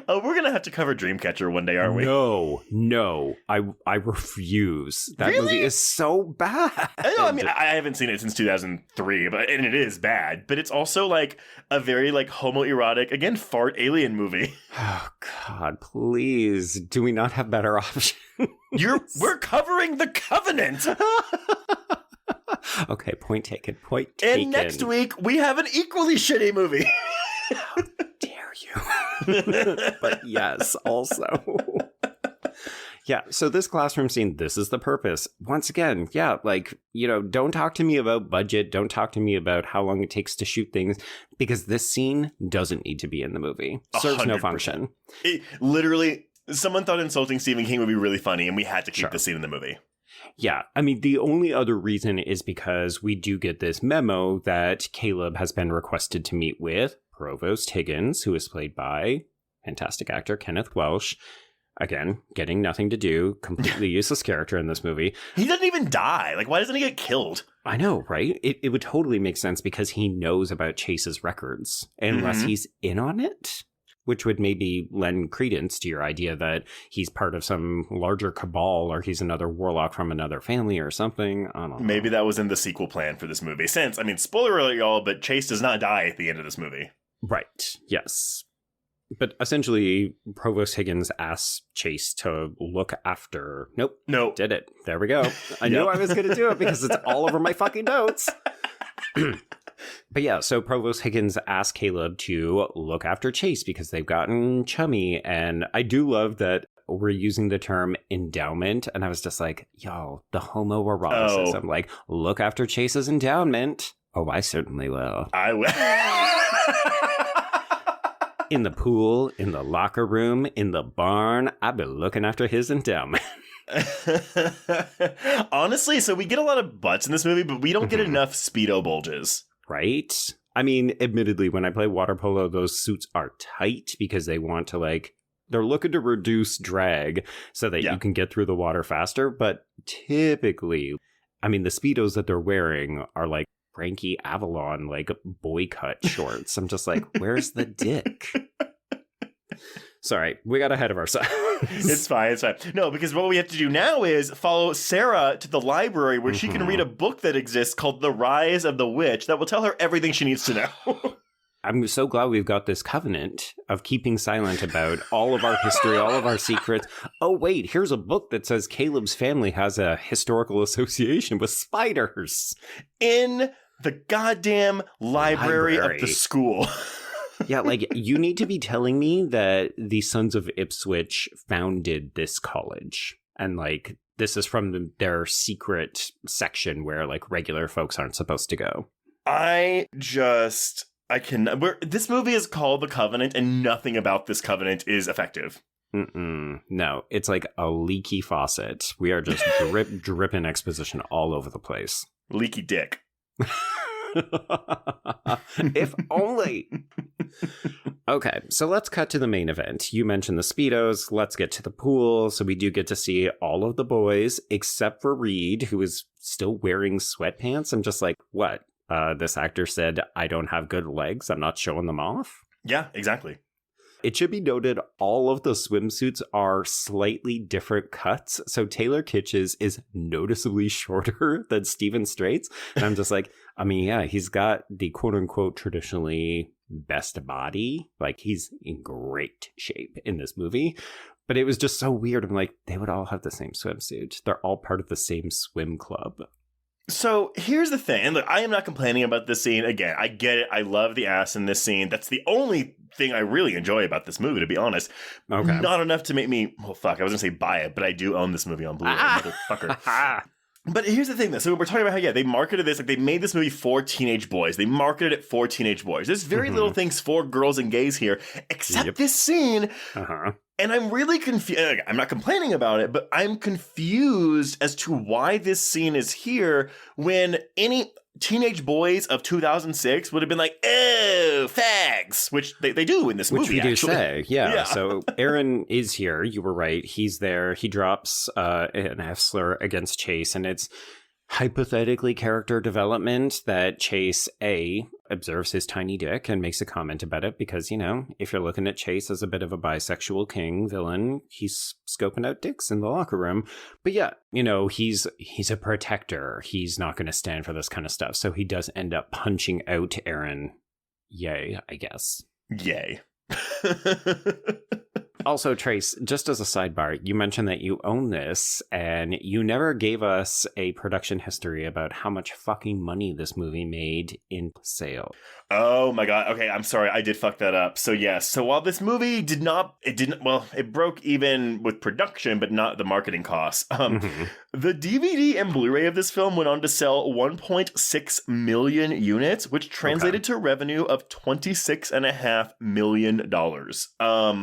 Oh, we're going to have to cover Dreamcatcher one day, aren't we? No. I refuse. That movie is so bad. I mean, I haven't seen it since 2003, and it is bad. But it's also like a very like homoerotic, again, fart alien movie. Oh, God, please. Do we not have better options? We're covering The Covenant. Okay, point taken. And next week, we have an equally shitty movie. How dare you? But yes, also. Yeah, so this classroom scene, this is the purpose. Once again, yeah, like, don't talk to me about budget. Don't talk to me about how long it takes to shoot things, because this scene doesn't need to be in the movie. Serves 100%. No function. Literally, someone thought insulting Stephen King would be really funny, and we had to keep the scene in the movie. Yeah, I mean, the only other reason is because we do get this memo that Caleb has been requested to meet with Provost Higgins, who is played by fantastic actor Kenneth Welsh. Again, getting nothing to do, completely useless character in this movie. He doesn't even die. Like, why doesn't he get killed? I know, right? It would totally make sense because he knows about Chase's records, unless he's in on it. Which would maybe lend credence to your idea that he's part of some larger cabal or he's another warlock from another family or something. I don't know. Maybe that was in the sequel plan for this movie. Since, I mean, spoiler alert, y'all, but Chase does not die at the end of this movie. Right. Yes. But essentially, Provost Higgins asks Chase to look after... Nope. Did it. There we go. I knew I was going to do it because it's all over my fucking notes. But yeah, so Provost Higgins asked Caleb to look after Chase because they've gotten chummy. And I do love that we're using the term endowment. And I was just like, yo, the homoeroticism. Like, look after Chase's endowment. Oh, I certainly will. I will. In the pool, in the locker room, in the barn, I've been looking after his endowment. Honestly, so we get a lot of butts in this movie, but we don't get enough Speedo bulges. Right? I mean, admittedly, when I play water polo, those suits are tight because they want to, they're looking to reduce drag so that you can get through the water faster. But typically, I mean, the Speedos that they're wearing are like Frankie Avalon, boy cut shorts. I'm just like, where's the dick? Sorry, we got ahead of ourselves. It's fine. No, because what we have to do now is follow Sarah to the library where she can read a book that exists called The Rise of the Witch that will tell her everything she needs to know. I'm so glad we've got this covenant of keeping silent about all of our history, all of our secrets. Oh, wait, here's a book that says Caleb's family has a historical association with spiders. In the goddamn library of the school. Yeah, you need to be telling me that the Sons of Ipswich founded this college. And, this is from their secret section where, regular folks aren't supposed to go. This movie is called The Covenant, and nothing about this covenant is effective. No, it's like a leaky faucet. We are just dripping exposition all over the place. Leaky dick. If only. Okay, so let's cut to the main event. You mentioned the Speedos. Let's get to the pool. So we do get to see all of the boys except for Reed, who is still wearing sweatpants. I'm just like, what? This actor said, I don't have good legs. I'm not showing them off. Yeah, exactly. It should be noted, all of the swimsuits are slightly different cuts. So Taylor Kitsch's is noticeably shorter than Stephen Strait's. And I'm just like, I mean, yeah, he's got the quote unquote traditionally best body. He's in great shape in this movie. But it was just so weird. I'm like, they would all have the same swimsuit. They're all part of the same swim club. So here's the thing. And look, I am not complaining about this scene. Again, I get it. I love the ass in this scene. That's the only thing I really enjoy about this movie, to be honest. Okay. Not enough to make me, well, fuck, I was going to say buy it, but I do own this movie on Blu-ray, motherfucker. But here's the thing, though. So we're talking about how, they marketed this, like, they made this movie for teenage boys. They marketed it for teenage boys. There's very little things for girls and gays here, except this scene. And I'm really confused. I'm not complaining about it, but I'm confused as to why this scene is here when any teenage boys of 2006 would have been like, oh, fags, which they do in this movie, which we do say, yeah. So Aaron is here. You were right. He's there. He drops an F slur against Chase, and it's hypothetically character development that Chase, A, observes his tiny dick and makes a comment about it because, if you're looking at Chase as a bit of a bisexual king villain, he's scoping out dicks in the locker room. But yeah, he's a protector. He's not going to stand for this kind of stuff. So he does end up punching out Aaron. Yay, I guess. Yay. Also, Trace, just as a sidebar, you mentioned that you own this, and you never gave us a production history about how much fucking money this movie made in sales. Oh my god. Okay, I'm sorry. I did fuck that up. So yes. So while this movie it broke even with production, but not the marketing costs. The DVD and Blu-ray of this film went on to sell 1.6 million units, which translated to revenue of $26.5 million.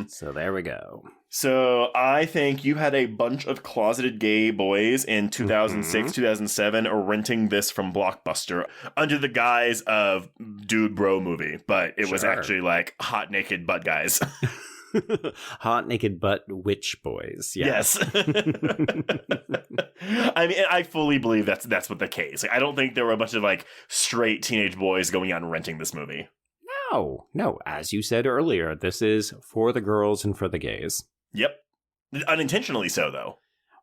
So there we go. So I think you had a bunch of closeted gay boys in 2006, 2007 renting this from Blockbuster under the guise of dude bro movie, but it was actually like hot naked butt guys. Hot naked butt witch boys. Yeah. Yes. I mean, I fully believe that's what the case. Like, I don't think there were a bunch of like straight teenage boys going out and renting this movie. No. As you said earlier, this is for the girls and for the gays. Yep. Unintentionally so, though.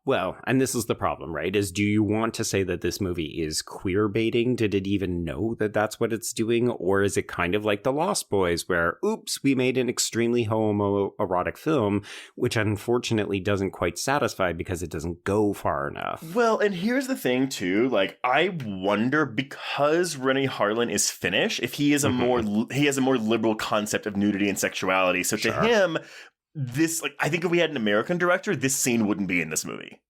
Well, and this is the problem, right? Is do you want to say that this movie is queer baiting? Did it even know that that's what it's doing? Or is it kind of like The Lost Boys where, oops, we made an extremely homoerotic film, which unfortunately doesn't quite satisfy because it doesn't go far enough? Well, and here's the thing, too. Like, I wonder, because Renny Harlin is Finnish, if he is he has a more liberal concept of nudity and sexuality. So to him, this, like, I think if we had an American director, this scene wouldn't be in this movie.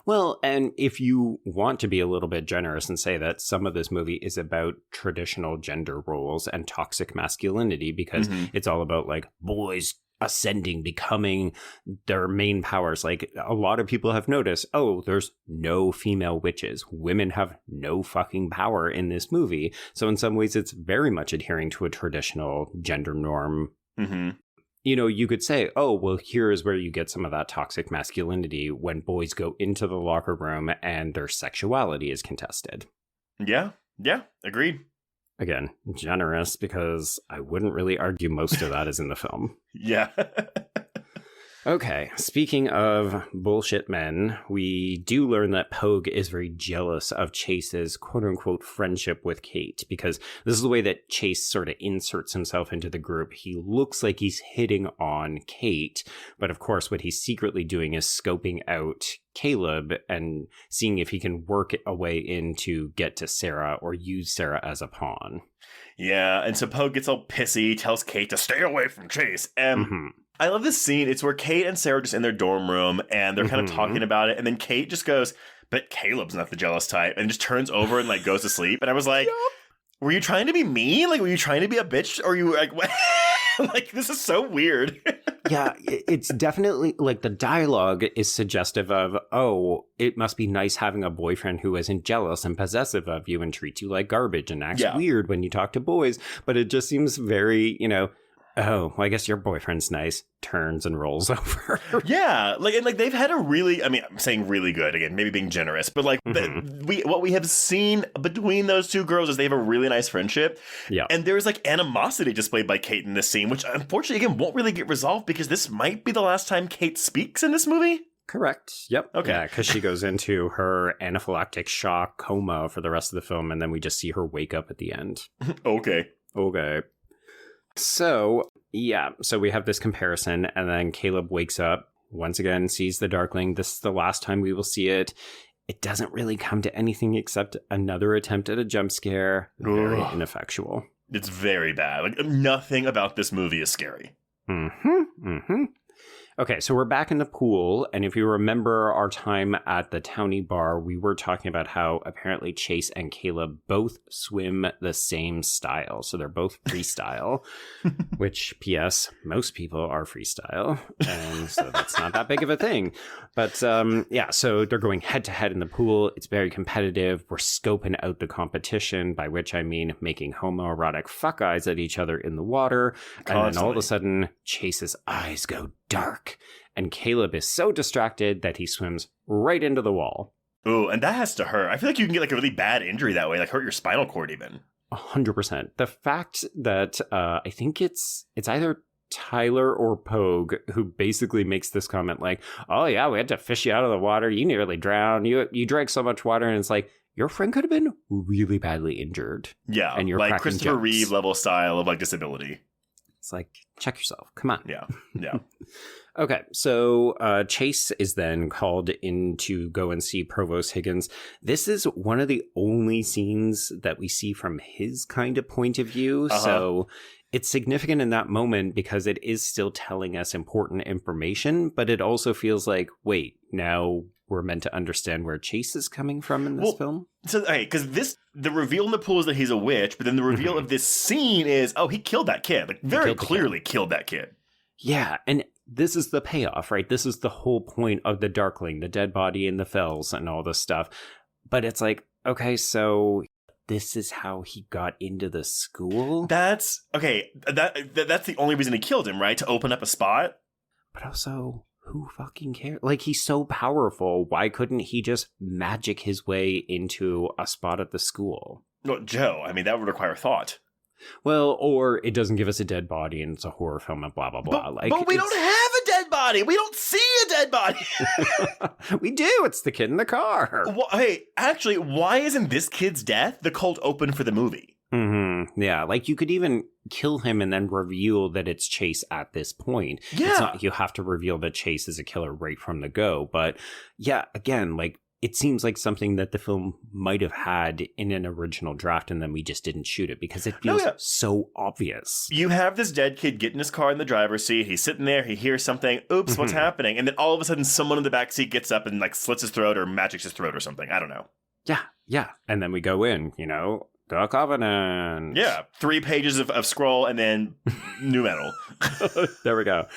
Well, and if you want to be a little bit generous and say that some of this movie is about traditional gender roles and toxic masculinity, because it's all about like boys ascending, becoming their main powers. Like a lot of people have noticed, there's no female witches. Women have no fucking power in this movie. So in some ways, it's very much adhering to a traditional gender norm. You could say, here is where you get some of that toxic masculinity when boys go into the locker room and their sexuality is contested. Yeah, agreed. Again, generous, because I wouldn't really argue most of that is in the film. Yeah. Okay, speaking of bullshit men, we do learn that Pogue is very jealous of Chase's quote-unquote friendship with Kate, because this is the way that Chase sort of inserts himself into the group. He looks like he's hitting on Kate, but of course what he's secretly doing is scoping out Caleb and seeing if he can work a way in to get to Sarah or use Sarah as a pawn. Yeah, and so Pogue gets all pissy, tells Kate to stay away from Chase, and I love this scene. It's where Kate and Sarah are just in their dorm room and they're kind of talking about it. And then Kate just goes, but Caleb's not the jealous type, and just turns over and like goes to sleep. And I was like, were you trying to be mean? Like, were you trying to be a bitch? Or you like, what? Like, this is so weird. Yeah, it's definitely like the dialogue is suggestive of, it must be nice having a boyfriend who isn't jealous and possessive of you and treats you like garbage and acts weird when you talk to boys. But it just seems very, I guess your boyfriend's nice, turns and rolls over. Yeah, like they've had a really, I'm saying really good, again, maybe being generous, but like what we have seen between those two girls is they have a really nice friendship. Yeah. And there's like animosity displayed by Kate in this scene, which unfortunately, again, won't really get resolved because this might be the last time Kate speaks in this movie. Correct. Yep. Okay. Yeah, because she goes into her anaphylactic shock coma for the rest of the film, and then we just see her wake up at the end. Okay. So, Yeah, so we have this comparison, and then Caleb wakes up, once again, sees the Darkling. This is the last time we will see it. It doesn't really come to anything except another attempt at a jump scare. Very ineffectual. It's very bad. Like, nothing about this movie is scary. Okay, so we're back in the pool, and if you remember our time at the towny bar, we were talking about how apparently Chase and Caleb both swim the same style. So they're both freestyle, which, P.S., most people are freestyle, and so that's not that big of a thing. But yeah, so they're going head-to-head in the pool. It's very competitive. We're scoping out the competition, by which I mean making homoerotic fuck eyes at each other in the water. Constantly. And then all of a sudden, Chase's eyes go dark, and Caleb is so distracted that he swims right into the wall. Ooh, and that has to hurt. I feel like you can get like a really bad injury that way, like hurt your spinal cord even. 100%. The fact that I think it's either Tyler or Pogue who basically makes this comment like, oh yeah, we had to fish you out of the water. You nearly drowned. You drank so much water. And it's like, your friend could have been really badly injured. Yeah, and you're like cracking Christopher jokes. Reeve level style of like disability. It's like, check yourself. Come on. Yeah. Okay, so Chase is then called in to go and see Provost Higgins. This is one of the only scenes that we see from his kind of point of view. So it's significant in that moment because it is still telling us important information, but it also feels like, wait, now we're meant to understand where Chase is coming from in this film? So, okay, because the reveal in the pool is that he's a witch, but then the reveal of this scene is, oh, he killed that kid. Like, very clearly killed that kid. Yeah, and this is the payoff, right? This is the whole point of the Darkling, the dead body in the fells and all this stuff. But it's like, okay, so this is how he got into the school? That's, okay, that's the only reason he killed him, right? To open up a spot? But also, who fucking cares? Like, he's so powerful. Why couldn't he just magic his way into a spot at the school? No, Joe, I mean, that would require thought. Well, or it doesn't give us a dead body and it's a horror film and blah, blah, blah. But we don't have a dead body. We don't see a dead body. We do. It's the kid in the car. Well, hey, actually, why isn't this kid's death the cold open for the movie? Yeah, like you could even kill him and then reveal that it's Chase at this point. Yeah. It's not you have to reveal that Chase is a killer right from the go. But yeah, again, like it seems like something that the film might have had in an original draft and then we just didn't shoot it because it feels so obvious. You have this dead kid get in his car in the driver's seat. He's sitting there. He hears something. Oops, what's happening? And then all of a sudden someone in the back seat gets up and like slits his throat or magics his throat or something. I don't know. Yeah. And then we go in, the Covenant. Yeah, 3 pages of scroll and then new metal. There we go.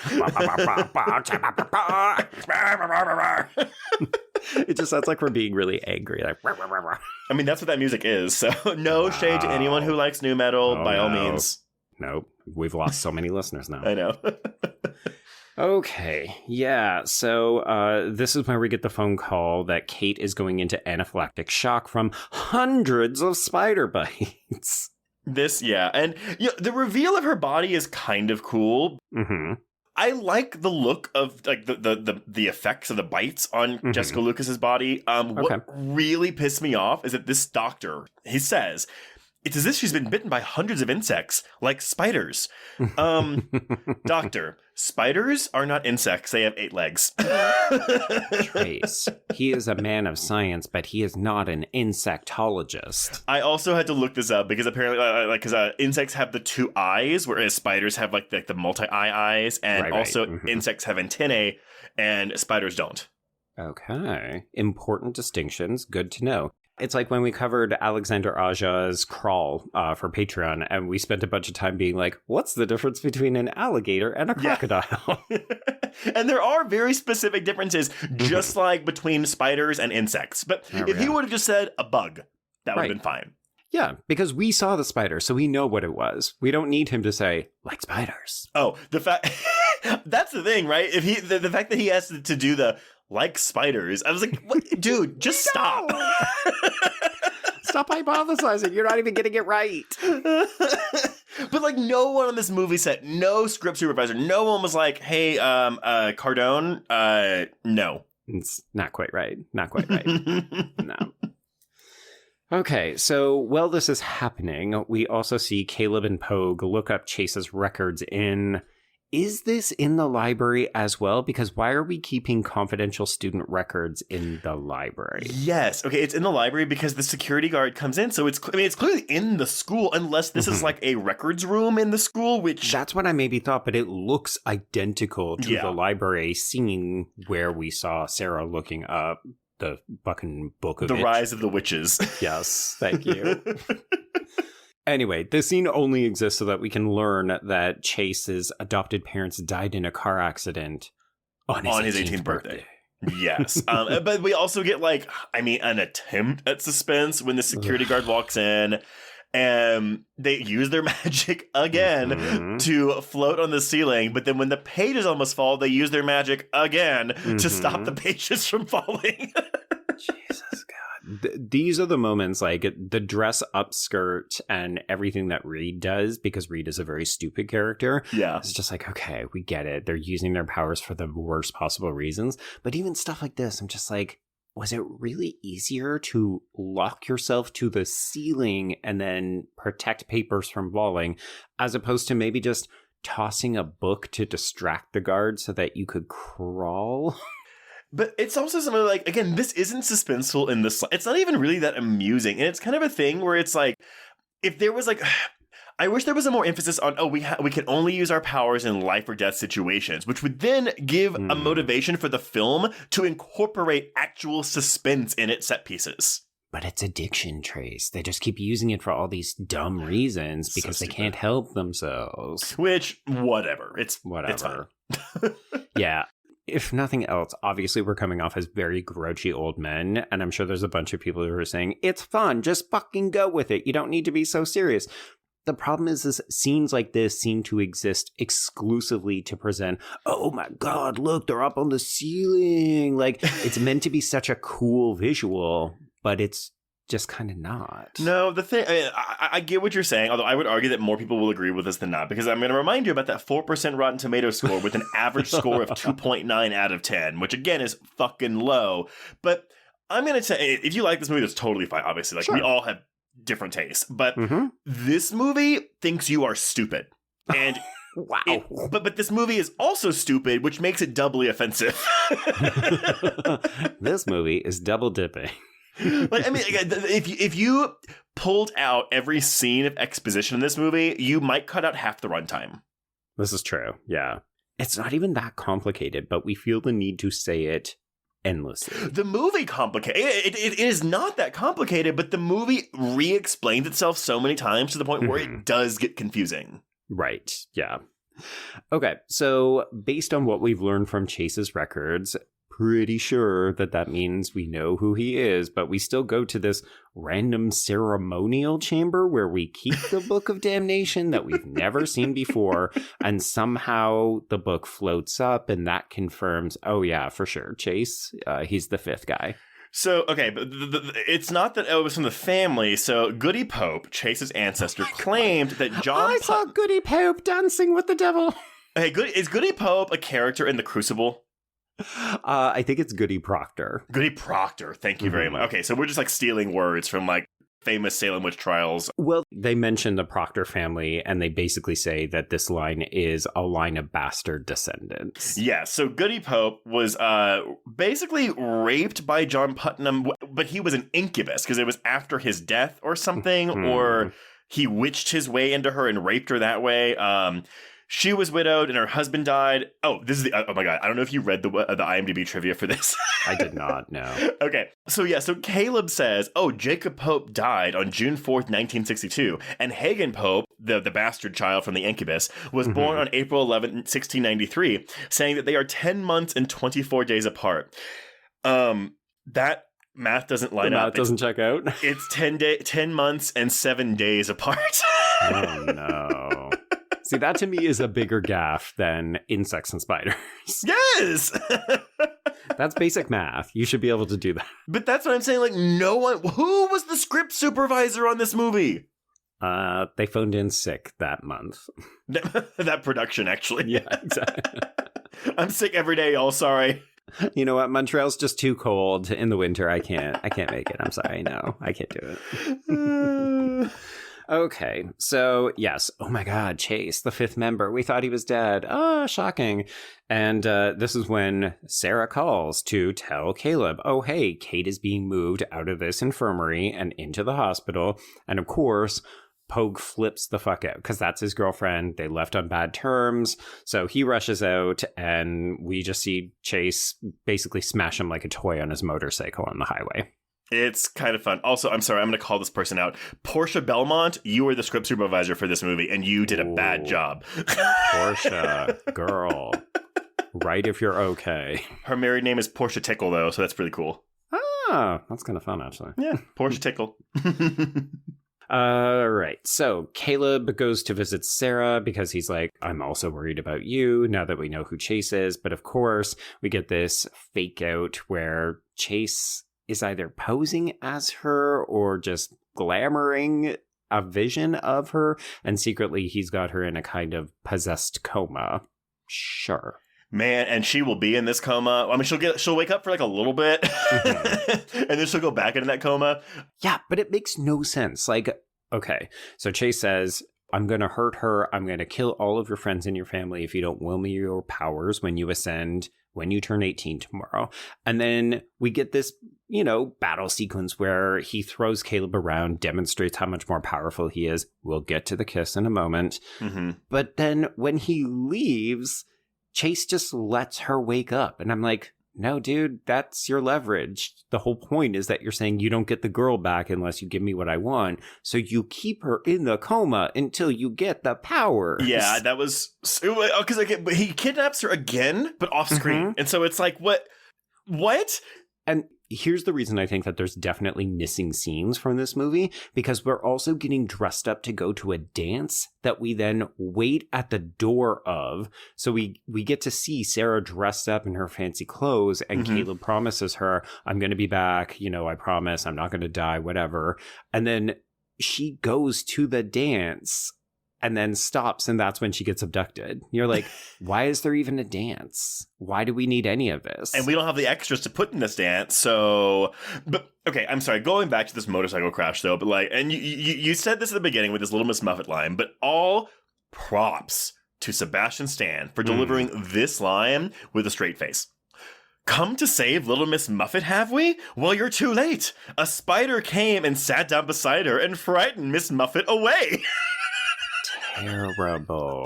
It just sounds like we're being really angry. Like, I mean, that's what that music is. So no shade to anyone who likes new metal, by all means. Nope. We've lost so many listeners now. I know. Okay, yeah, so this is where we get the phone call that Kate is going into anaphylactic shock from hundreds of spider bites. And the reveal of her body is kind of cool. I like the look of like the effects of the bites on Jessica Lucas's body. What really pissed me off is that this doctor, he says, it's as if she's been bitten by hundreds of insects, like spiders. Doctor, spiders are not insects. They have 8 legs. Trace, he is a man of science, but he is not an insectologist. I also had to look this up because apparently, insects have the 2 eyes, whereas spiders have like the multi-eye eyes, and insects have antennae, and spiders don't. Okay, important distinctions. Good to know. It's like when we covered Alexander Aja's Crawl for Patreon, and we spent a bunch of time being like, what's the difference between an alligator and a crocodile? And there are very specific differences, just like between spiders and insects. But if he would have just said a bug, that would have been fine. Yeah, because we saw the spider, so we know what it was. We don't need him to say, like spiders. Oh, the fact... That's the thing, right? If he the fact that he has to do the... like spiders. I was like, what? Dude, just stop. Stop hypothesizing. You're not even getting it right. But like no one on this movie set, no script supervisor, no one was like, hey, Cardone, no. It's not quite right. Not quite right. No. Okay, so while this is happening, we also see Caleb and Pogue look up Chase's records in... Is this in the library as well? Because why are we keeping confidential student records in the library? Yes. Okay, it's in the library because the security guard comes in. So it's clearly in the school, unless this is like a records room in the school, which... That's what I maybe thought, but it looks identical to the library scene where we saw Sarah looking up the fucking book of The Rise of the Witches. Yes, thank you. Anyway, this scene only exists so that we can learn that Chase's adopted parents died in a car accident on his 18th birthday. Yes. But we also get, an attempt at suspense when the security guard walks in. And they use their magic again to float on the ceiling. But then when the pages almost fall, they use their magic again to stop the pages from falling. Jesus God. These are the moments, like the dress up skirt and everything that Reed does, because Reed is a very stupid character. Yeah. It's just like, okay, we get it. They're using their powers for the worst possible reasons. But even stuff like this, I'm just like, was it really easier to lock yourself to the ceiling and then protect papers from falling, as opposed to maybe just tossing a book to distract the guard so that you could crawl? But it's also something like, again, this isn't suspenseful in this. It's not even really that amusing. And it's kind of a thing where it's like, if there was I wish there was a more emphasis on, we can only use our powers in life or death situations, which would then give a motivation for the film to incorporate actual suspense in its set pieces. But it's addiction, Trace. They just keep using it for all these dumb reasons because they can't help themselves. Which, whatever. It's whatever. It's fine. Yeah. If nothing else, obviously we're coming off as very grouchy old men, and I'm sure there's a bunch of people who are saying, it's fun, just fucking go with it. You don't need to be so serious. The problem is scenes like this seem to exist exclusively to present, oh my God, look, they're up on the ceiling. Like, it's meant to be such a cool visual, but it's just kind of not. No, the thing, I get what you're saying, although I would argue that more people will agree with us than not, because I'm going to remind you about that 4% Rotten Tomatoes score with an average score of 2.9 out of 10, which again is fucking low. But I'm going to say, if you like this movie, that's totally fine, obviously. Like, we all have different tastes. But this movie thinks you are stupid. And wow. But this movie is also stupid, which makes it doubly offensive. This movie is double dipping. Like, I mean, if you pulled out every scene of exposition in this movie, you might cut out half the runtime. This is true. Yeah. It's not even that complicated, but we feel the need to say it endlessly. The movie it is not that complicated, but the movie re-explains itself so many times to the point where it does get confusing. Right. Yeah. Okay. So based on what we've learned from Chase's records, pretty sure that means we know who he is, but we still go to this random ceremonial chamber where we keep the Book of Damnation that we've never seen before, and somehow the book floats up and that confirms, oh yeah, for sure, Chase, he's the fifth guy. So, okay, but it's not that it was from the family. So Goody Pope, Chase's ancestor, claimed that John... I saw Goody Pope dancing with the devil. Hey, is Goody Pope a character in The Crucible? I think it's Goody Proctor. Goody Proctor, thank you very much. Okay, so we're just like stealing words from like famous Salem witch trials. Well, they mention the Proctor family, and they basically say that this line is a line of bastard descendants. Yeah, so Goody Pope was basically raped by John Putnam, but he was an incubus because it was after his death or something, or he witched his way into her and raped her that way. She was widowed and her husband died. Oh, this is oh my God. I don't know if you read the IMDb trivia for this. I did not, no. Okay. So Caleb says, Jacob Pope died on June 4th, 1962. And Hagen Pope, the bastard child from the incubus, was born on April 11th, 1693, saying that they are 10 months and 24 days apart. That math doesn't line up. Math doesn't check out? It's 10 months and 7 days apart. Oh, no. See, that to me is a bigger gaffe than insects and spiders. Yes! That's basic math. You should be able to do that. But that's what I'm saying. Like, no one... Who was the script supervisor on this movie? They phoned in sick that month. That production, actually. Yeah, exactly. I'm sick every day, y'all. Sorry. You know what? Montreal's just too cold in the winter. I can't make it. I'm sorry. No, I can't do it. Okay, so yes. Oh my God, Chase, the fifth member. We thought he was dead. Oh, shocking. And this is when Sarah calls to tell Caleb, oh, hey, Kate is being moved out of this infirmary and into the hospital. And of course, Pogue flips the fuck out because that's his girlfriend. They left on bad terms. So he rushes out and we just see Chase basically smash him like a toy on his motorcycle on the highway. It's kind of fun. Also, I'm sorry, I'm going to call this person out. Portia Belmont, you were the script supervisor for this movie, and you did a bad job. Portia, girl. Right if you're okay. Her married name is Portia Tickle, though, so that's pretty cool. Ah, that's kind of fun, actually. Yeah, Portia Tickle. Right. So Caleb goes to visit Sarah because he's like, I'm also worried about you now that we know who Chase is. But of course, we get this fake out where Chase is either posing as her or just glamoring a vision of her. And secretly, he's got her in a kind of possessed coma. Sure. Man, and she will be in this coma. I mean, she'll wake up for like a little bit, and then she'll go back into that coma. Yeah, but it makes no sense. Like, okay, so Chase says, I'm going to hurt her. I'm going to kill all of your friends and your family if you don't will me your powers when you ascend, when you turn 18 tomorrow. And then we get this, battle sequence where he throws Caleb around, demonstrates how much more powerful he is. We'll get to the kiss in a moment. Mm-hmm. But then when he leaves, Chase just lets her wake up. And I'm like, no, dude, that's your leverage. The whole point is that you're saying you don't get the girl back unless you give me what I want. So you keep her in the coma until you get the powers. Yeah, that was... Because he kidnaps her again, but off screen. And so it's like, what? And here's the reason I think that there's definitely missing scenes from this movie, because we're also getting dressed up to go to a dance that we then wait at the door of. So we get to see Sarah dressed up in her fancy clothes, and Caleb promises her, I'm going to be back. I promise I'm not going to die, whatever. And then she goes to the dance and then stops, and that's when she gets abducted. You're like, why is there even a dance? Why do we need any of this? And we don't have the extras to put in this dance, so... But, okay, I'm sorry, going back to this motorcycle crash, though, but and you said this at the beginning with this Little Miss Muffet line, but all props to Sebastian Stan for delivering this line with a straight face. Come to save Little Miss Muffet, have we? Well, you're too late. A spider came and sat down beside her and frightened Miss Muffet away. Terrible.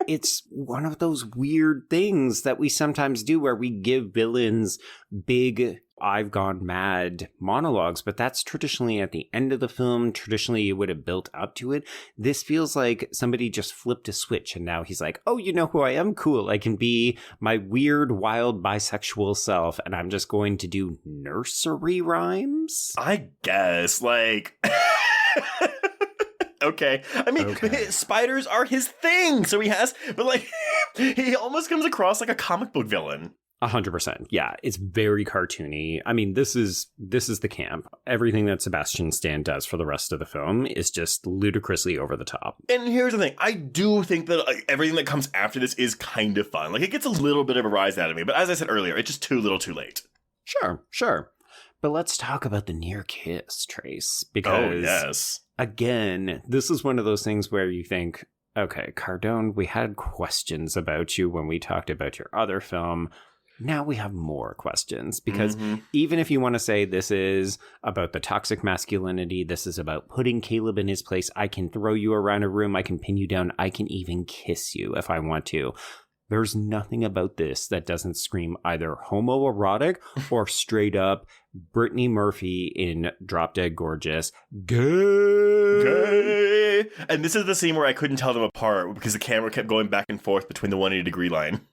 It's one of those weird things that we sometimes do where we give villains big I've gone mad monologues, but that's traditionally at the end of the film. Traditionally, it would have built up to it. This feels like somebody just flipped a switch and now he's like, oh, you know who I am? Cool. I can be my weird, wild, bisexual self, and I'm just going to do nursery rhymes? I guess, Okay. I mean, spiders are his thing, so he has... But, he almost comes across like a comic book villain. 100%. Yeah, it's very cartoony. I mean, this is the camp. Everything that Sebastian Stan does for the rest of the film is just ludicrously over the top. And here's the thing. I do think that everything that comes after this is kind of fun. It gets a little bit of a rise out of me. But as I said earlier, it's just too little too late. Sure. But let's talk about the near kiss, Trace. Because... Oh, yes. Again, this is one of those things where you think, okay, Cardone, we had questions about you when we talked about your other film. Now we have more questions, because even if you want to say this is about the toxic masculinity, this is about putting Caleb in his place, I can throw you around a room, I can pin you down, I can even kiss you if I want to. There's nothing about this that doesn't scream either homoerotic or straight up Brittany Murphy in Drop Dead Gorgeous. Gay. And this is the scene where I couldn't tell them apart because the camera kept going back and forth between the 180-degree line.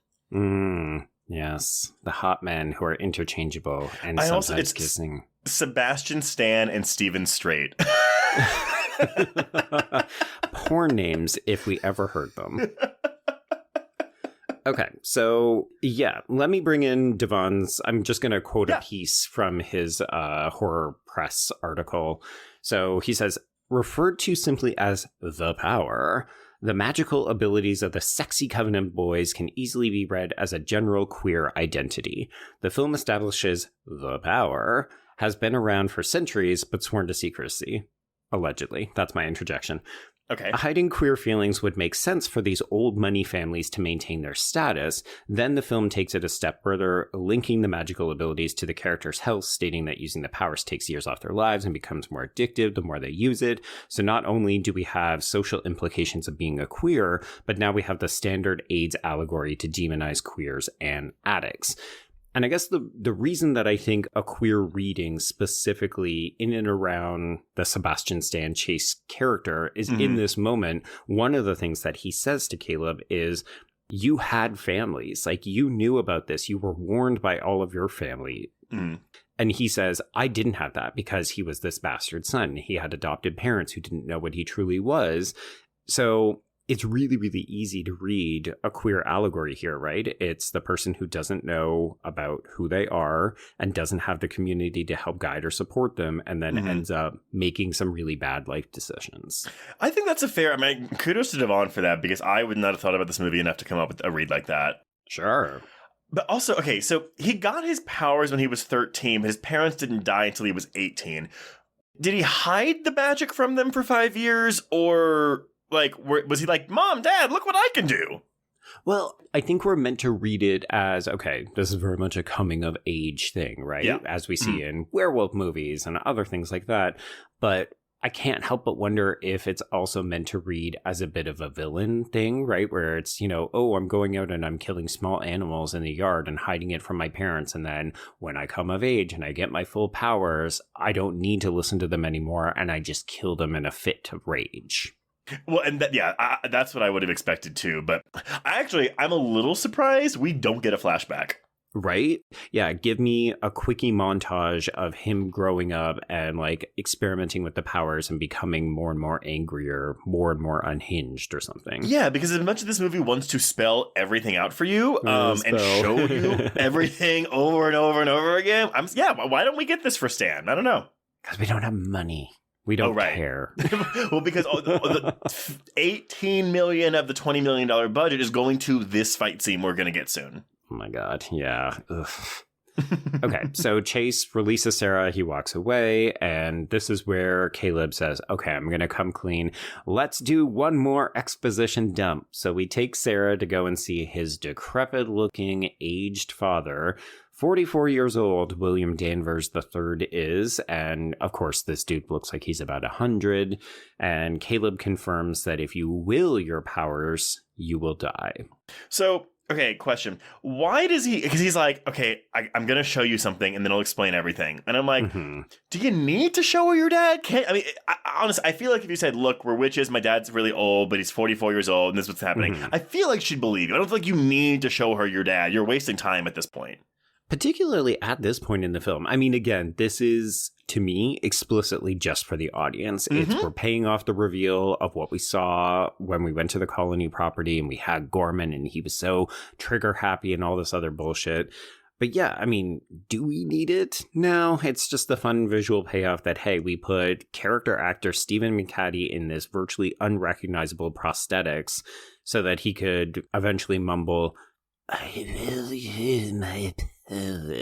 Yes. The hot men who are interchangeable and sometimes kissing. Sebastian Stan and Stephen Strait. Porn names if we ever heard them. Okay, so yeah, let me bring in Devon's. I'm just going to quote a piece from his horror press article. So he says, referred to simply as the power, The magical abilities of the sexy Covenant boys can easily be read as a general queer identity. The film establishes the power has been around for centuries, but sworn to secrecy. Allegedly. That's my interjection. Okay. Hiding queer feelings would make sense for these old money families to maintain their status. Then the film takes it a step further, linking the magical abilities to the character's health, stating that using the powers takes years off their lives and becomes more addictive the more they use it. So not only do we have social implications of being a queer, but now we have the standard AIDS allegory to demonize queers and addicts. And I guess the reason that I think a queer reading specifically in and around the Sebastian Stan Chase character is in this moment, one of the things that he says to Caleb is, you had families, like you knew about this. You were warned by all of your family. And he says, I didn't have that because he was this bastard son. He had adopted parents who didn't know what he truly was. So it's really, really easy to read a queer allegory here, right? It's the person who doesn't know about who they are and doesn't have the community to help guide or support them, and then ends up making some really bad life decisions. I think that's a fair, I mean, kudos to Devon for that, because I would not have thought about this movie enough to come up with a read like that. Sure. But also, okay, so he got his powers when he was 13. His parents didn't die until he was 18. Did he hide the magic from them for 5 years, or... like, was he like, Mom, Dad, look what I can do? Well, I think we're meant to read it as, okay, this is very much a coming of age thing, right? Yeah. As we see in werewolf movies and other things like that. But I can't help but wonder if it's also meant to read as a bit of a villain thing, right? Where it's, you know, oh, I'm going out and I'm killing small animals in the yard and hiding it from my parents. And then when I come of age and I get my full powers, I don't need to listen to them anymore. And I just kill them in a fit of rage. Well, and that's what I would have expected too. But I'm a little surprised we don't get a flashback. Right? Yeah, give me a quickie montage of him growing up and like experimenting with the powers and becoming more and more angrier, more and more unhinged or something. Yeah, because as much as this movie wants to spell everything out for you and show you everything over and over and over again, why don't we get this for Stan? I don't know. Because we don't have money. We don't care. Well, because the $18 million of the $20 million budget is going to this fight scene we're going to get soon. Oh my God. Yeah. Ugh. Okay. So Chase releases Sarah. He walks away. And this is where Caleb says, okay, I'm going to come clean. Let's do one more exposition dump. So we take Sarah to go and see his decrepit looking aged father. 44 years old, William Danvers III is, and of course this dude looks like he's about 100, and Caleb confirms that if you will your powers, you will die. So, okay, question. Why does he, because he's like, okay, I'm going to show you something and then I'll explain everything. And I'm like, do you need to show her your dad? Honestly, I feel like if you said, look, we're witches, my dad's really old, but he's 44 years old and this is what's happening, I feel like she'd believe you. I don't feel like you need to show her your dad. You're wasting time at this point. Particularly at this point in the film. I mean, again, this is, to me, explicitly just for the audience. We're paying off the reveal of what we saw when we went to the colony property and we had Gorman and he was so trigger happy and all this other bullshit. But yeah, I mean, do we need it? No, it's just the fun visual payoff that, hey, we put character actor Stephen McHattie in this virtually unrecognizable prosthetics so that he could eventually mumble, I will use my powers.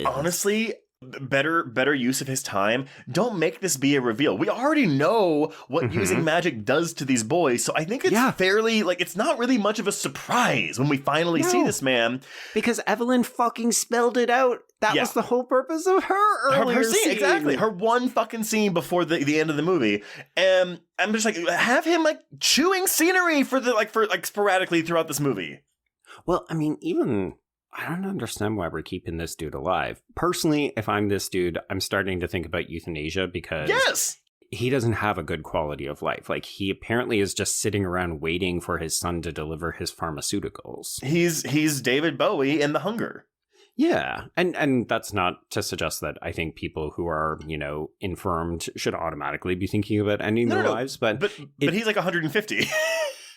Honestly, better use of his time. Don't make this be a reveal. We already know what using magic does to these boys, so I think it's fairly, like, it's not really much of a surprise when we finally see this man. Because Evelyn fucking spelled it out. That was the whole purpose of her earlier scene. Exactly. Her one fucking scene before the end of the movie. And I'm just like, have him, like, chewing scenery for sporadically throughout this movie. Well, I mean, even... I don't understand why we're keeping this dude alive. Personally, if I'm this dude, I'm starting to think about euthanasia because he doesn't have a good quality of life. Like, he apparently is just sitting around waiting for his son to deliver his pharmaceuticals. He's David Bowie in The Hunger. Yeah, and that's not to suggest that I think people who are, you know, infirmed should automatically be thinking about ending their lives, but he's like 150.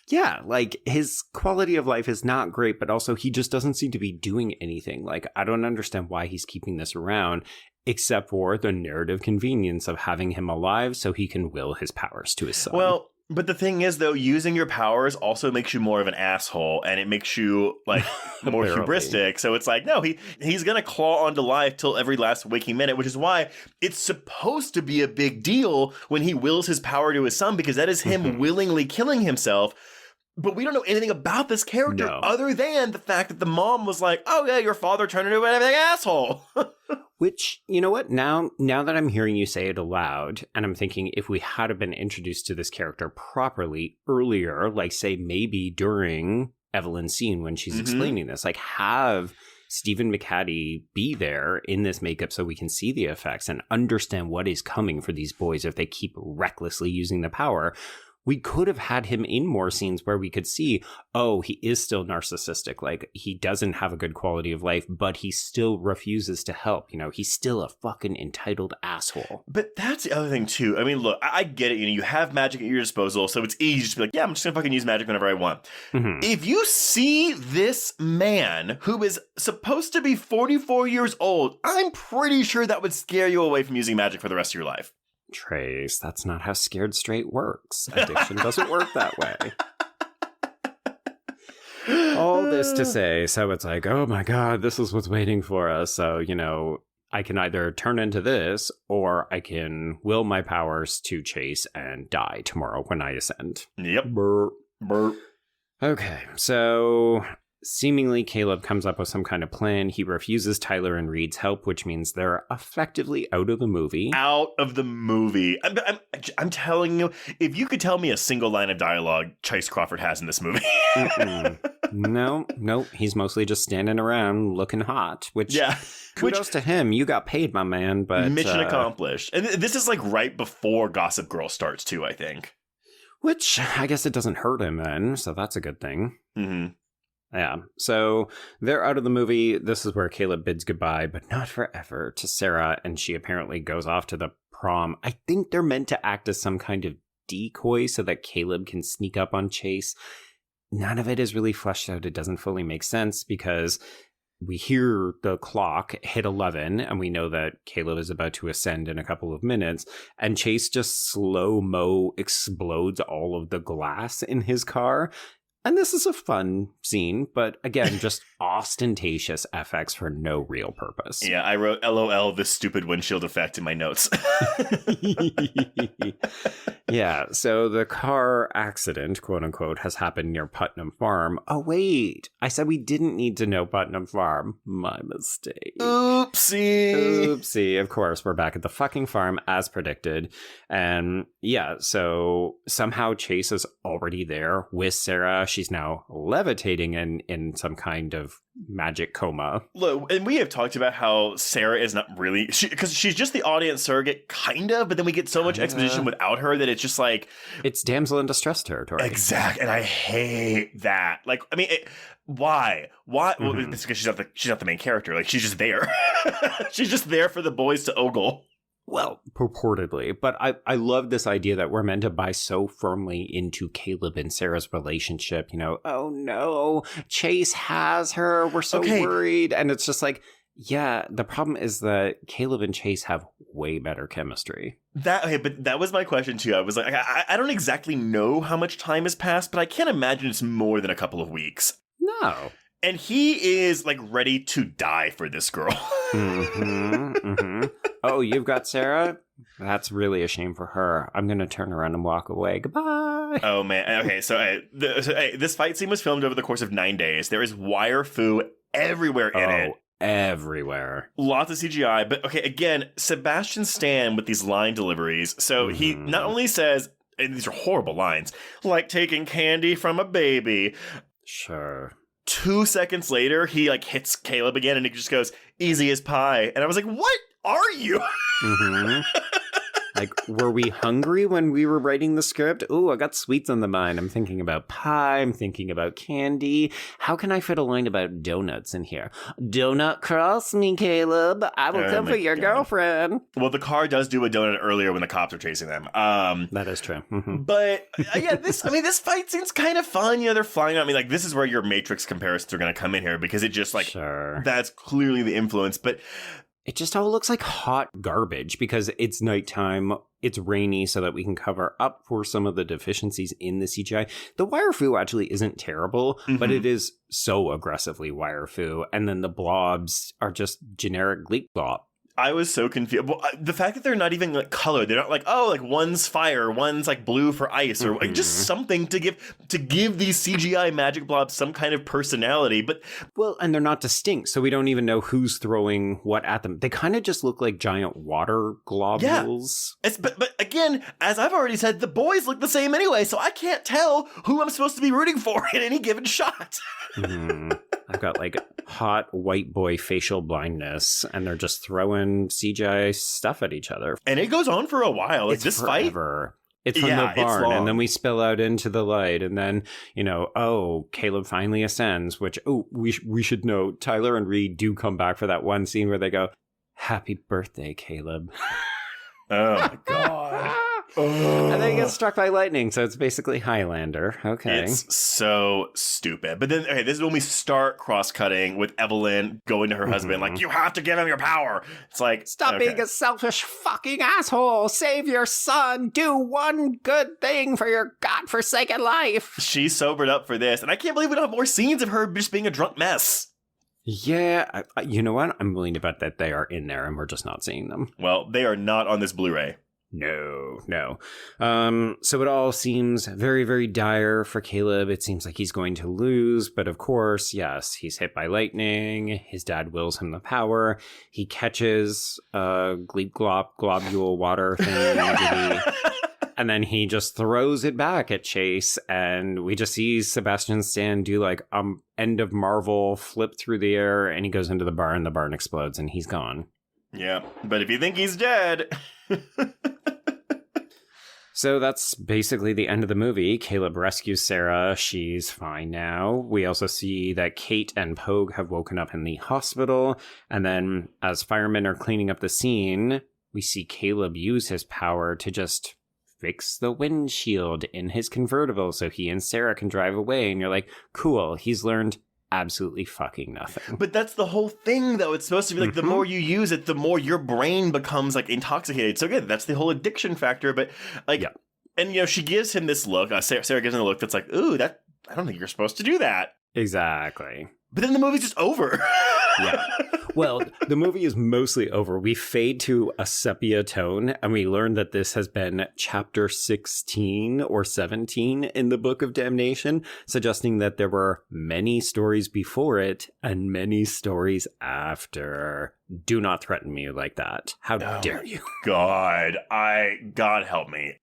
Yeah, like, his quality of life is not great, but also he just doesn't seem to be doing anything. Like, I don't understand why he's keeping this around, except for the narrative convenience of having him alive so he can will his powers to his son. Well, But the thing is, though, using your powers also makes you more of an asshole, and it makes you, like, more hubristic. So it's like, no, he's going to claw onto life till every last waking minute, which is why it's supposed to be a big deal when he wills his power to his son, because that is him willingly killing himself. But we don't know anything about this character other than the fact that the mom was like, oh, yeah, your father turned into an asshole. Which, you know what? Now that I'm hearing you say it aloud, and I'm thinking if we had been introduced to this character properly earlier, like, say, maybe during Evelyn's scene when she's explaining this, like, have Stephen McHattie be there in this makeup so we can see the effects and understand what is coming for these boys if they keep recklessly using the power. We could have had him in more scenes where we could see, oh, he is still narcissistic. Like, he doesn't have a good quality of life, but he still refuses to help. You know, he's still a fucking entitled asshole. But that's the other thing, too. I mean, look, I get it. You know, you have magic at your disposal, so it's easy to be like, yeah, I'm just going to fucking use magic whenever I want. If you see this man who is supposed to be 44 years old, I'm pretty sure that would scare you away from using magic for the rest of your life. Trace, that's not how scared straight works. Addiction doesn't work that way. All this to say, so it's like, oh my god, this is what's waiting for us. So, you know, I can either turn into this, or I can will my powers to Chase and die tomorrow when I ascend. Yep. Burp. Burp. Okay, so seemingly Caleb comes up with some kind of plan. He refuses Tyler and Reed's help, which means they're effectively out of the movie. Out of the movie. I'm telling you, if you could tell me a single line of dialogue Chase Crawford has in this movie. No, he's mostly just standing around looking hot, which kudos to him. You got paid, my man, but mission accomplished. And this is like right before Gossip Girl starts too, I think. Which I guess it doesn't hurt him then, so that's a good thing. Yeah, so they're out of the movie. This is where Caleb bids goodbye, but not forever, to Sarah, and she apparently goes off to the prom. I think they're meant to act as some kind of decoy so that Caleb can sneak up on Chase. None of it is really fleshed out. It doesn't fully make sense because we hear the clock hit 11, and we know that Caleb is about to ascend in a couple of minutes, and Chase just slow-mo explodes all of the glass in his car. And this is a fun scene, but again, just ostentatious FX for no real purpose. Yeah, I wrote LOL, this stupid windshield effect in my notes. Yeah, so the car accident, quote unquote, has happened near Putnam Farm. Oh, wait, I said we didn't need to know Putnam Farm. My mistake. Oopsie. Of course, we're back at the fucking farm as predicted. And yeah, so somehow Chase is already there with Sarah. She's now levitating in some kind of magic coma. Look, and we have talked about how Sarah is not really, because she's just the audience surrogate, kind of, but then we get so much exposition without her that it's just like, it's damsel in distress territory. Exactly, and I hate that. Like, I mean, why? Well, it's because she's not the main character. Like, she's just there. She's just there for the boys to ogle. Well, purportedly, but I love this idea that we're meant to buy so firmly into Caleb and Sarah's relationship. You know, oh no, Chase has her. We're so worried. And it's just like, yeah, the problem is that Caleb and Chase have way better chemistry. But that was my question too. I was like, I don't exactly know how much time has passed, but I can't imagine it's more than a couple of weeks. No. And he is like ready to die for this girl. Oh, you've got Sarah? That's really a shame for her. I'm going to turn around and walk away. Goodbye. Oh, man. Okay, so this fight scene was filmed over the course of 9 days. There is wire foo everywhere in it. Everywhere. Lots of CGI. But okay, again, Sebastian Stan with these line deliveries. So he not only says, and these are horrible lines, like taking candy from a baby. Sure. 2 seconds later, he like hits Caleb again and he just goes, easy as pie. And I was like, what are you? Like, were we hungry when we were writing the script? Ooh, I got sweets on the mind. I'm thinking about pie. I'm thinking about candy. How can I fit a line about donuts in here? Donut cross me, Caleb. I will come for your girlfriend. Well, the car does do a donut earlier when the cops are chasing them. That is true. But yeah, this fight scene's kind of fun. You know, they're flying out. I mean, like, this is where your Matrix comparisons are going to come in here because it just like, that's clearly the influence. But it just all looks like hot garbage because it's nighttime. it's rainy so that we can cover up for some of the deficiencies in the CGI. The wire fu actually isn't terrible, but it is so aggressively wire fu. And then the blobs are just generic Gleek blob. I was so confused. Well, the fact that they're not even like colored, they're not like, oh, like one's fire, one's like blue for ice, or like just something to give these CGI magic blobs some kind of personality. But well, and they're not distinct, so we don't even know who's throwing what at them. They kind of just look like giant water globules. Yeah. But again, as I've already said, the boys look the same anyway, so I can't tell who I'm supposed to be rooting for in any given shot. I've got like hot white boy facial blindness, and they're just throwing CGI stuff at each other. And it goes on for a while. Like, this forever. It's from the barn, and then we spill out into the light, and then, Caleb finally ascends, which, we should note, Tyler and Reed do come back for that one scene where they go, "Happy birthday, Caleb." Oh, my God. And then he gets struck by lightning, so it's basically Highlander. Okay. It's so stupid. But then, okay, this is when we start cross-cutting with Evelyn going to her husband, like, you have to give him your power. It's like, stop being a selfish fucking asshole. Save your son. Do one good thing for your godforsaken life. She's sobered up for this, and I can't believe we don't have more scenes of her just being a drunk mess. Yeah, you know what? I'm willing to bet that they are in there, and we're just not seeing them. Well, they are not on this Blu-ray. No. So it all seems very, very dire for Caleb. It seems like he's going to lose, but of course, yes, he's hit by lightning. His dad wills him the power. He catches a gleep glop globule water thing, and then he just throws it back at Chase, and we just see Sebastian Stan do like end of Marvel flip through the air, and he goes into the barn explodes, and he's gone. Yeah, but if you think he's dead... So that's basically the end of the movie. Caleb rescues Sarah. She's fine now. We also see that Kate and Pogue have woken up in the hospital. And then as firemen are cleaning up the scene, we see Caleb use his power to just fix the windshield in his convertible so he and Sarah can drive away. And you're like, cool, he's learned absolutely fucking nothing. But that's the whole thing, though. It's supposed to be like the more you use it, the more your brain becomes like intoxicated. So again, that's the whole addiction factor. But like, and she gives him this look. Sarah gives him a look that's like, ooh, I don't think you're supposed to do that. Exactly. But then the movie's just over. Yeah. Well, the movie is mostly over. We fade to a sepia tone, and we learn that this has been chapter 16 or 17 in the Book of Damnation, suggesting that there were many stories before it and many stories after. Do not threaten me like that. How dare you? God help me.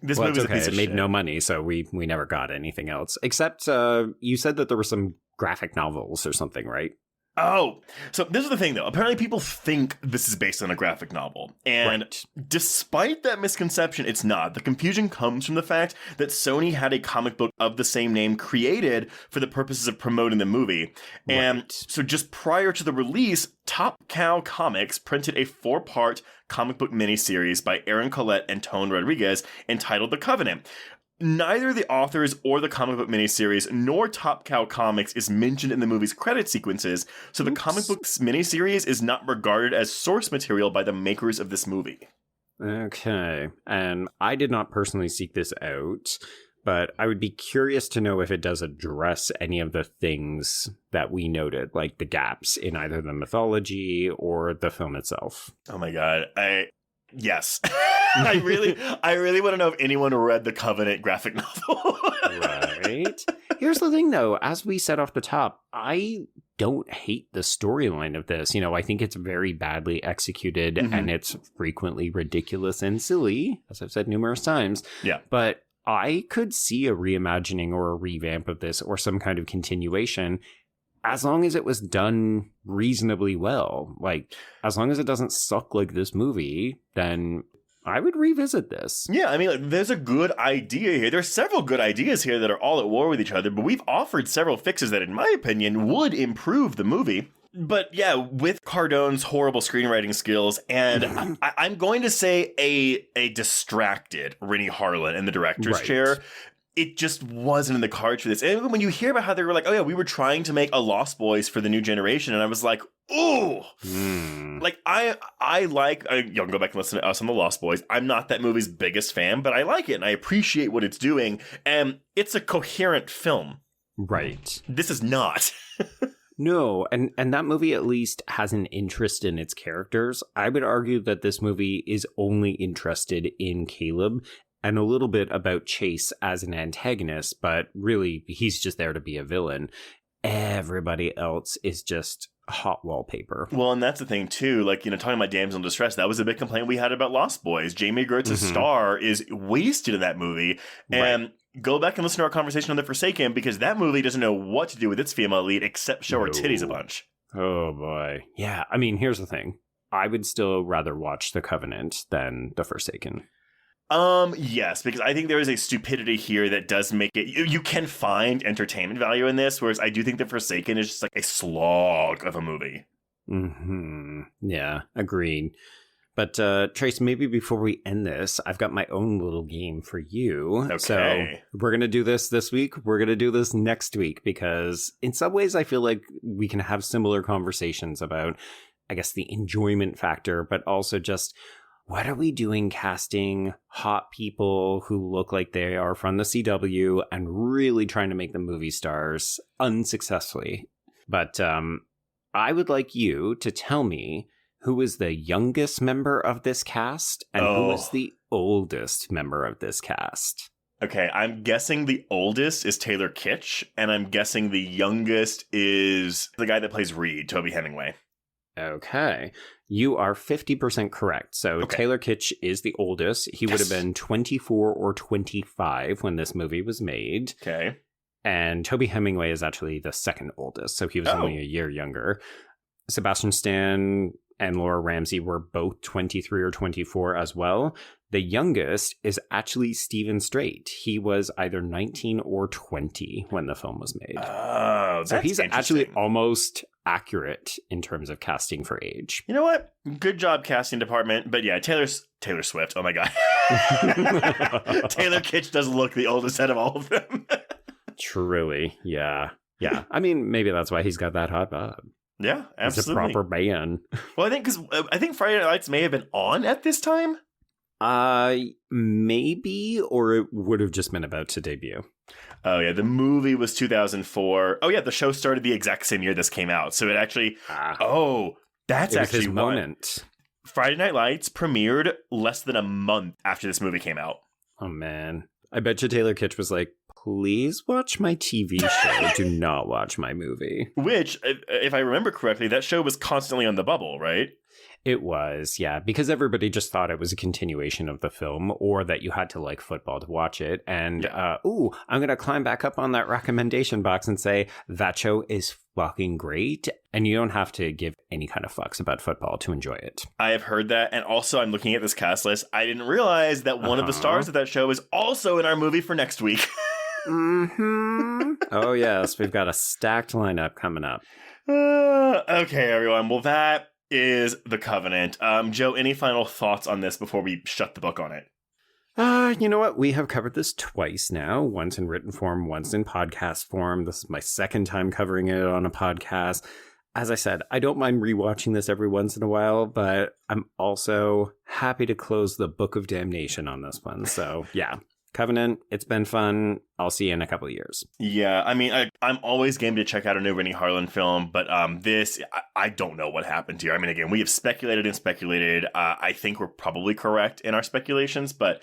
This movie's okay. a piece of It made shit. no money, so we never got anything else. Except you said that there were some graphic novels or something, right? Oh, so this is the thing, though. Apparently people think this is based on a graphic novel. And despite that misconception, it's not. The confusion comes from the fact that Sony had a comic book of the same name created for the purposes of promoting the movie. And so just prior to the release, Top Cow Comics printed a 4-part comic book miniseries by Aaron Collette and Tone Rodriguez entitled The Covenant. Neither the authors or the comic book miniseries nor Top Cow Comics is mentioned in the movie's credit sequences, so the comic book's miniseries is not regarded as source material by the makers of this movie. Okay, and I did not personally seek this out, but I would be curious to know if it does address any of the things that we noted, like the gaps in either the mythology or the film itself. Oh my god, yes. I really want to know if anyone read the Covenant graphic novel. Right. Here's the thing, though. As we said off the top, I don't hate the storyline of this. I think it's very badly executed and it's frequently ridiculous and silly, as I've said numerous times. Yeah. But I could see a reimagining or a revamp of this or some kind of continuation as long as it was done reasonably well. Like, as long as it doesn't suck like this movie, then I would revisit this. Yeah, I mean, there's a good idea here. There's several good ideas here that are all at war with each other, but we've offered several fixes that, in my opinion, would improve the movie. But yeah, with Cardone's horrible screenwriting skills, and I'm going to say a distracted Renny Harlin in the director's chair, it just wasn't in the cards for this. And when you hear about how they were like, oh yeah, we were trying to make a Lost Boys for the new generation, and I was like, ooh. Like, I y'all can go back and listen to us on The Lost Boys. I'm not that movie's biggest fan, but I like it and I appreciate what it's doing. And it's a coherent film. Right. This is not. No, and that movie at least has an interest in its characters. I would argue that this movie is only interested in Caleb and a little bit about Chase as an antagonist, but really he's just there to be a villain. Everybody else is just hot wallpaper. Well, and that's the thing too, like, you know, talking about damsel in distress, that was a big complaint we had about Lost Boys. Jamie Gertz's star is wasted in that movie. And go back and listen to our conversation on The Forsaken, because that movie doesn't know what to do with its female lead except show her titties a bunch. Oh boy. Yeah, I mean, here's the thing. I would still rather watch The Covenant than The Forsaken. Yes, because I think there is a stupidity here that does make it, you can find entertainment value in this, whereas I do think The Forsaken is just like a slog of a movie. Yeah, agreed. But Trace, maybe before we end this, I've got my own little game for you. Okay. So we're going to do this week. We're going to do this next week, because in some ways I feel like we can have similar conversations about, I guess, the enjoyment factor, but also just what are we doing casting hot people who look like they are from the CW and really trying to make them movie stars unsuccessfully. But I would like you to tell me who is the youngest member of this cast and who is the oldest member of this cast. Okay, I'm guessing the oldest is Taylor Kitsch, and I'm guessing the youngest is the guy that plays Reed, Toby Hemingway. Okay. You are 50% correct. So Taylor Kitsch is the oldest. He would have been 24 or 25 when this movie was made. Okay. And Toby Hemingway is actually the second oldest. So he was only a year younger. Sebastian Stan and Laura Ramsey were both 23 or 24 as well. The youngest is actually Stephen Strait. He was either 19 or 20 when the film was made. Oh, so he's actually almost accurate in terms of casting for age. You know what? Good job, casting department. But yeah, Taylor Swift. Oh my God. Taylor Kitsch does look the oldest out of all of them. Truly. Yeah. Yeah. I mean, maybe that's why he's got that hot bob. Yeah, absolutely. He's a proper man. Well, I think Friday Night Lights may have been on at this time. Maybe, or it would have just been about to debut. Oh yeah, the movie was 2004. Oh yeah, the show started the exact same year this came out. So it actually, that's actually his moment. Friday Night Lights premiered less than a month after this movie came out. Oh man, I bet you Taylor Kitsch was like, please watch my TV show. Do not watch my movie. Which, if I remember correctly, that show was constantly on the bubble, right? It was, yeah, because everybody just thought it was a continuation of the film, or that you had to like football to watch it. And, I'm going to climb back up on that recommendation box and say that show is fucking great. And you don't have to give any kind of fucks about football to enjoy it. I have heard that. And also, I'm looking at this cast list. I didn't realize that one of the stars of that show is also in our movie for next week. Oh, yes. We've got a stacked lineup coming up. Okay, everyone. Well, that is The Covenant. Joe, any final thoughts on this before we shut the book on it? You know what? We have covered this twice now, once in written form, once in podcast form. This is my second time covering it on a podcast. As I said, I don't mind rewatching this every once in a while, but I'm also happy to close the Book of Damnation on this one. So, yeah. Covenant, it's been fun. I'll see you in a couple of years. Yeah, I mean, I'm always game to check out a new Renny Harlin film, but I don't know what happened here. I mean, again, we have speculated and speculated. I think we're probably correct in our speculations, but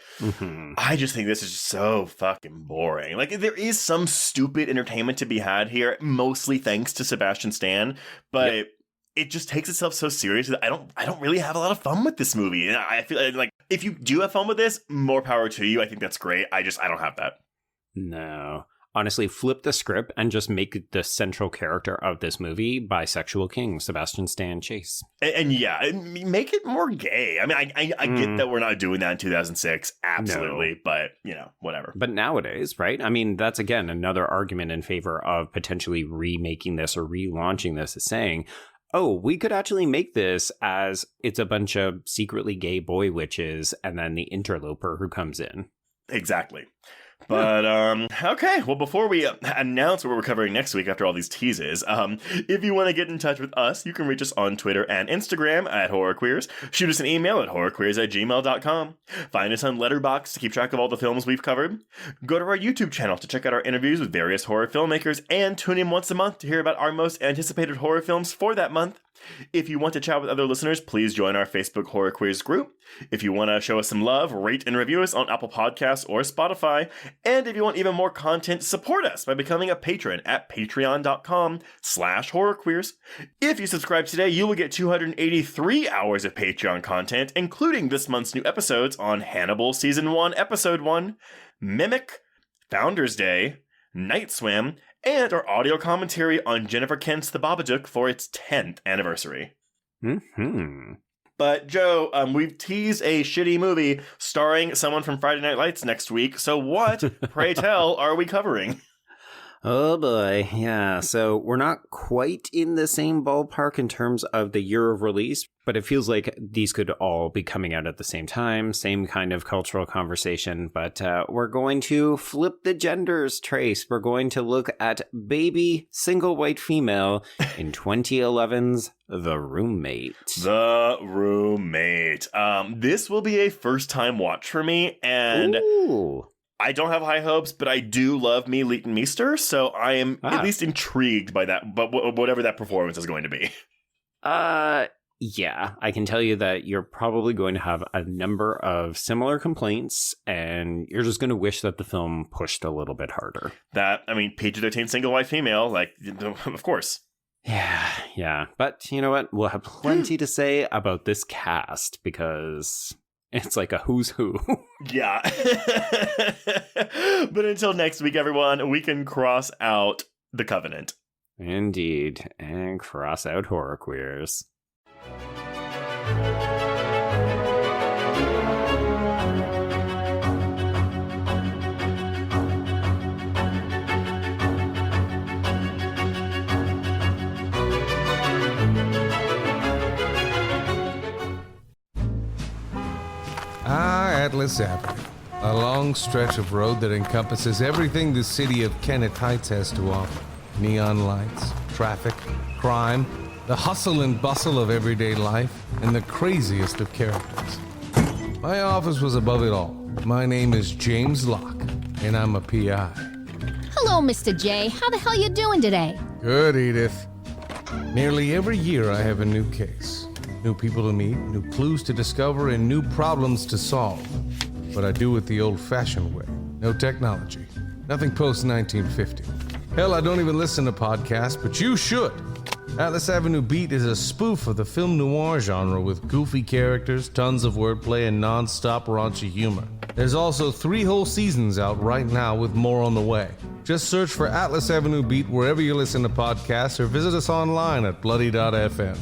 I just think this is just so fucking boring. Like, there is some stupid entertainment to be had here, mostly thanks to Sebastian Stan, but it just takes itself so seriously that I don't really have a lot of fun with this movie. And I feel like if you do have fun with this, more power to you. I think that's great. I don't have that. No. Honestly, flip the script and just make the central character of this movie bisexual king, Sebastian Stan Chase. And make it more gay. I mean, I get that we're not doing that in 2006. Absolutely. No. But, whatever. But nowadays, right? I mean, that's, again, another argument in favor of potentially remaking this or relaunching this, is saying, oh, we could actually make this as it's a bunch of secretly gay boy witches and then the interloper who comes in. Exactly. But, okay. Well, before we announce what we're covering next week after all these teases, if you want to get in touch with us, you can reach us on Twitter and Instagram at HorrorQueers. Shoot us an email at horrorqueers@gmail.com. Find us on Letterboxd to keep track of all the films we've covered. Go to our YouTube channel to check out our interviews with various horror filmmakers and tune in once a month to hear about our most anticipated horror films for that month. If you want to chat with other listeners, please join our Facebook Horror Queers group. If you want to show us some love, rate and review us on Apple Podcasts or Spotify. And if you want even more content, support us by becoming a patron at patreon.com/horrorqueers. If you subscribe today, you will get 283 hours of Patreon content, including this month's new episodes on Hannibal Season 1, Episode 1, Mimic, Founders Day, Night Swim, and our audio commentary on Jennifer Kent's The Babadook for its 10th anniversary. But, Joe, we've teased a shitty movie starring someone from Friday Night Lights next week, so what, pray tell, are we covering? Oh boy, yeah, so we're not quite in the same ballpark in terms of the year of release, but it feels like these could all be coming out at the same time, same kind of cultural conversation, but we're going to flip the genders, Trace. We're going to look at baby single white female in 2011's The Roommate. The Roommate. This will be a first-time watch for me, and... Ooh. I don't have high hopes, but I do love me Leighton Meester, so I am at least intrigued by that, but whatever that performance is going to be. Yeah, I can tell you that you're probably going to have a number of similar complaints, and you're just going to wish that the film pushed a little bit harder. PG-13 single white female, of course. Yeah, but you know what? We'll have plenty to say about this cast, because... it's like a who's who. Yeah. But until next week, everyone, we can cross out The Covenant. Indeed. And cross out Horror Queers. Atlas Avenue, a long stretch of road that encompasses everything the city of Kennett Heights has to offer. Neon lights, traffic, crime, the hustle and bustle of everyday life, and the craziest of characters. My office was above it all. My name is James Locke, and I'm a PI. Hello, Mr. J. How the hell you doing today? Good, Edith. Nearly every year I have a new case. New people to meet, new clues to discover, and new problems to solve. But I do it the old-fashioned way. No technology. Nothing post-1950. Hell, I don't even listen to podcasts, but you should. Atlas Avenue Beat is a spoof of the film noir genre with goofy characters, tons of wordplay, and non-stop raunchy humor. There's also 3 whole seasons out right now with more on the way. Just search for Atlas Avenue Beat wherever you listen to podcasts or visit us online at bloody.fm.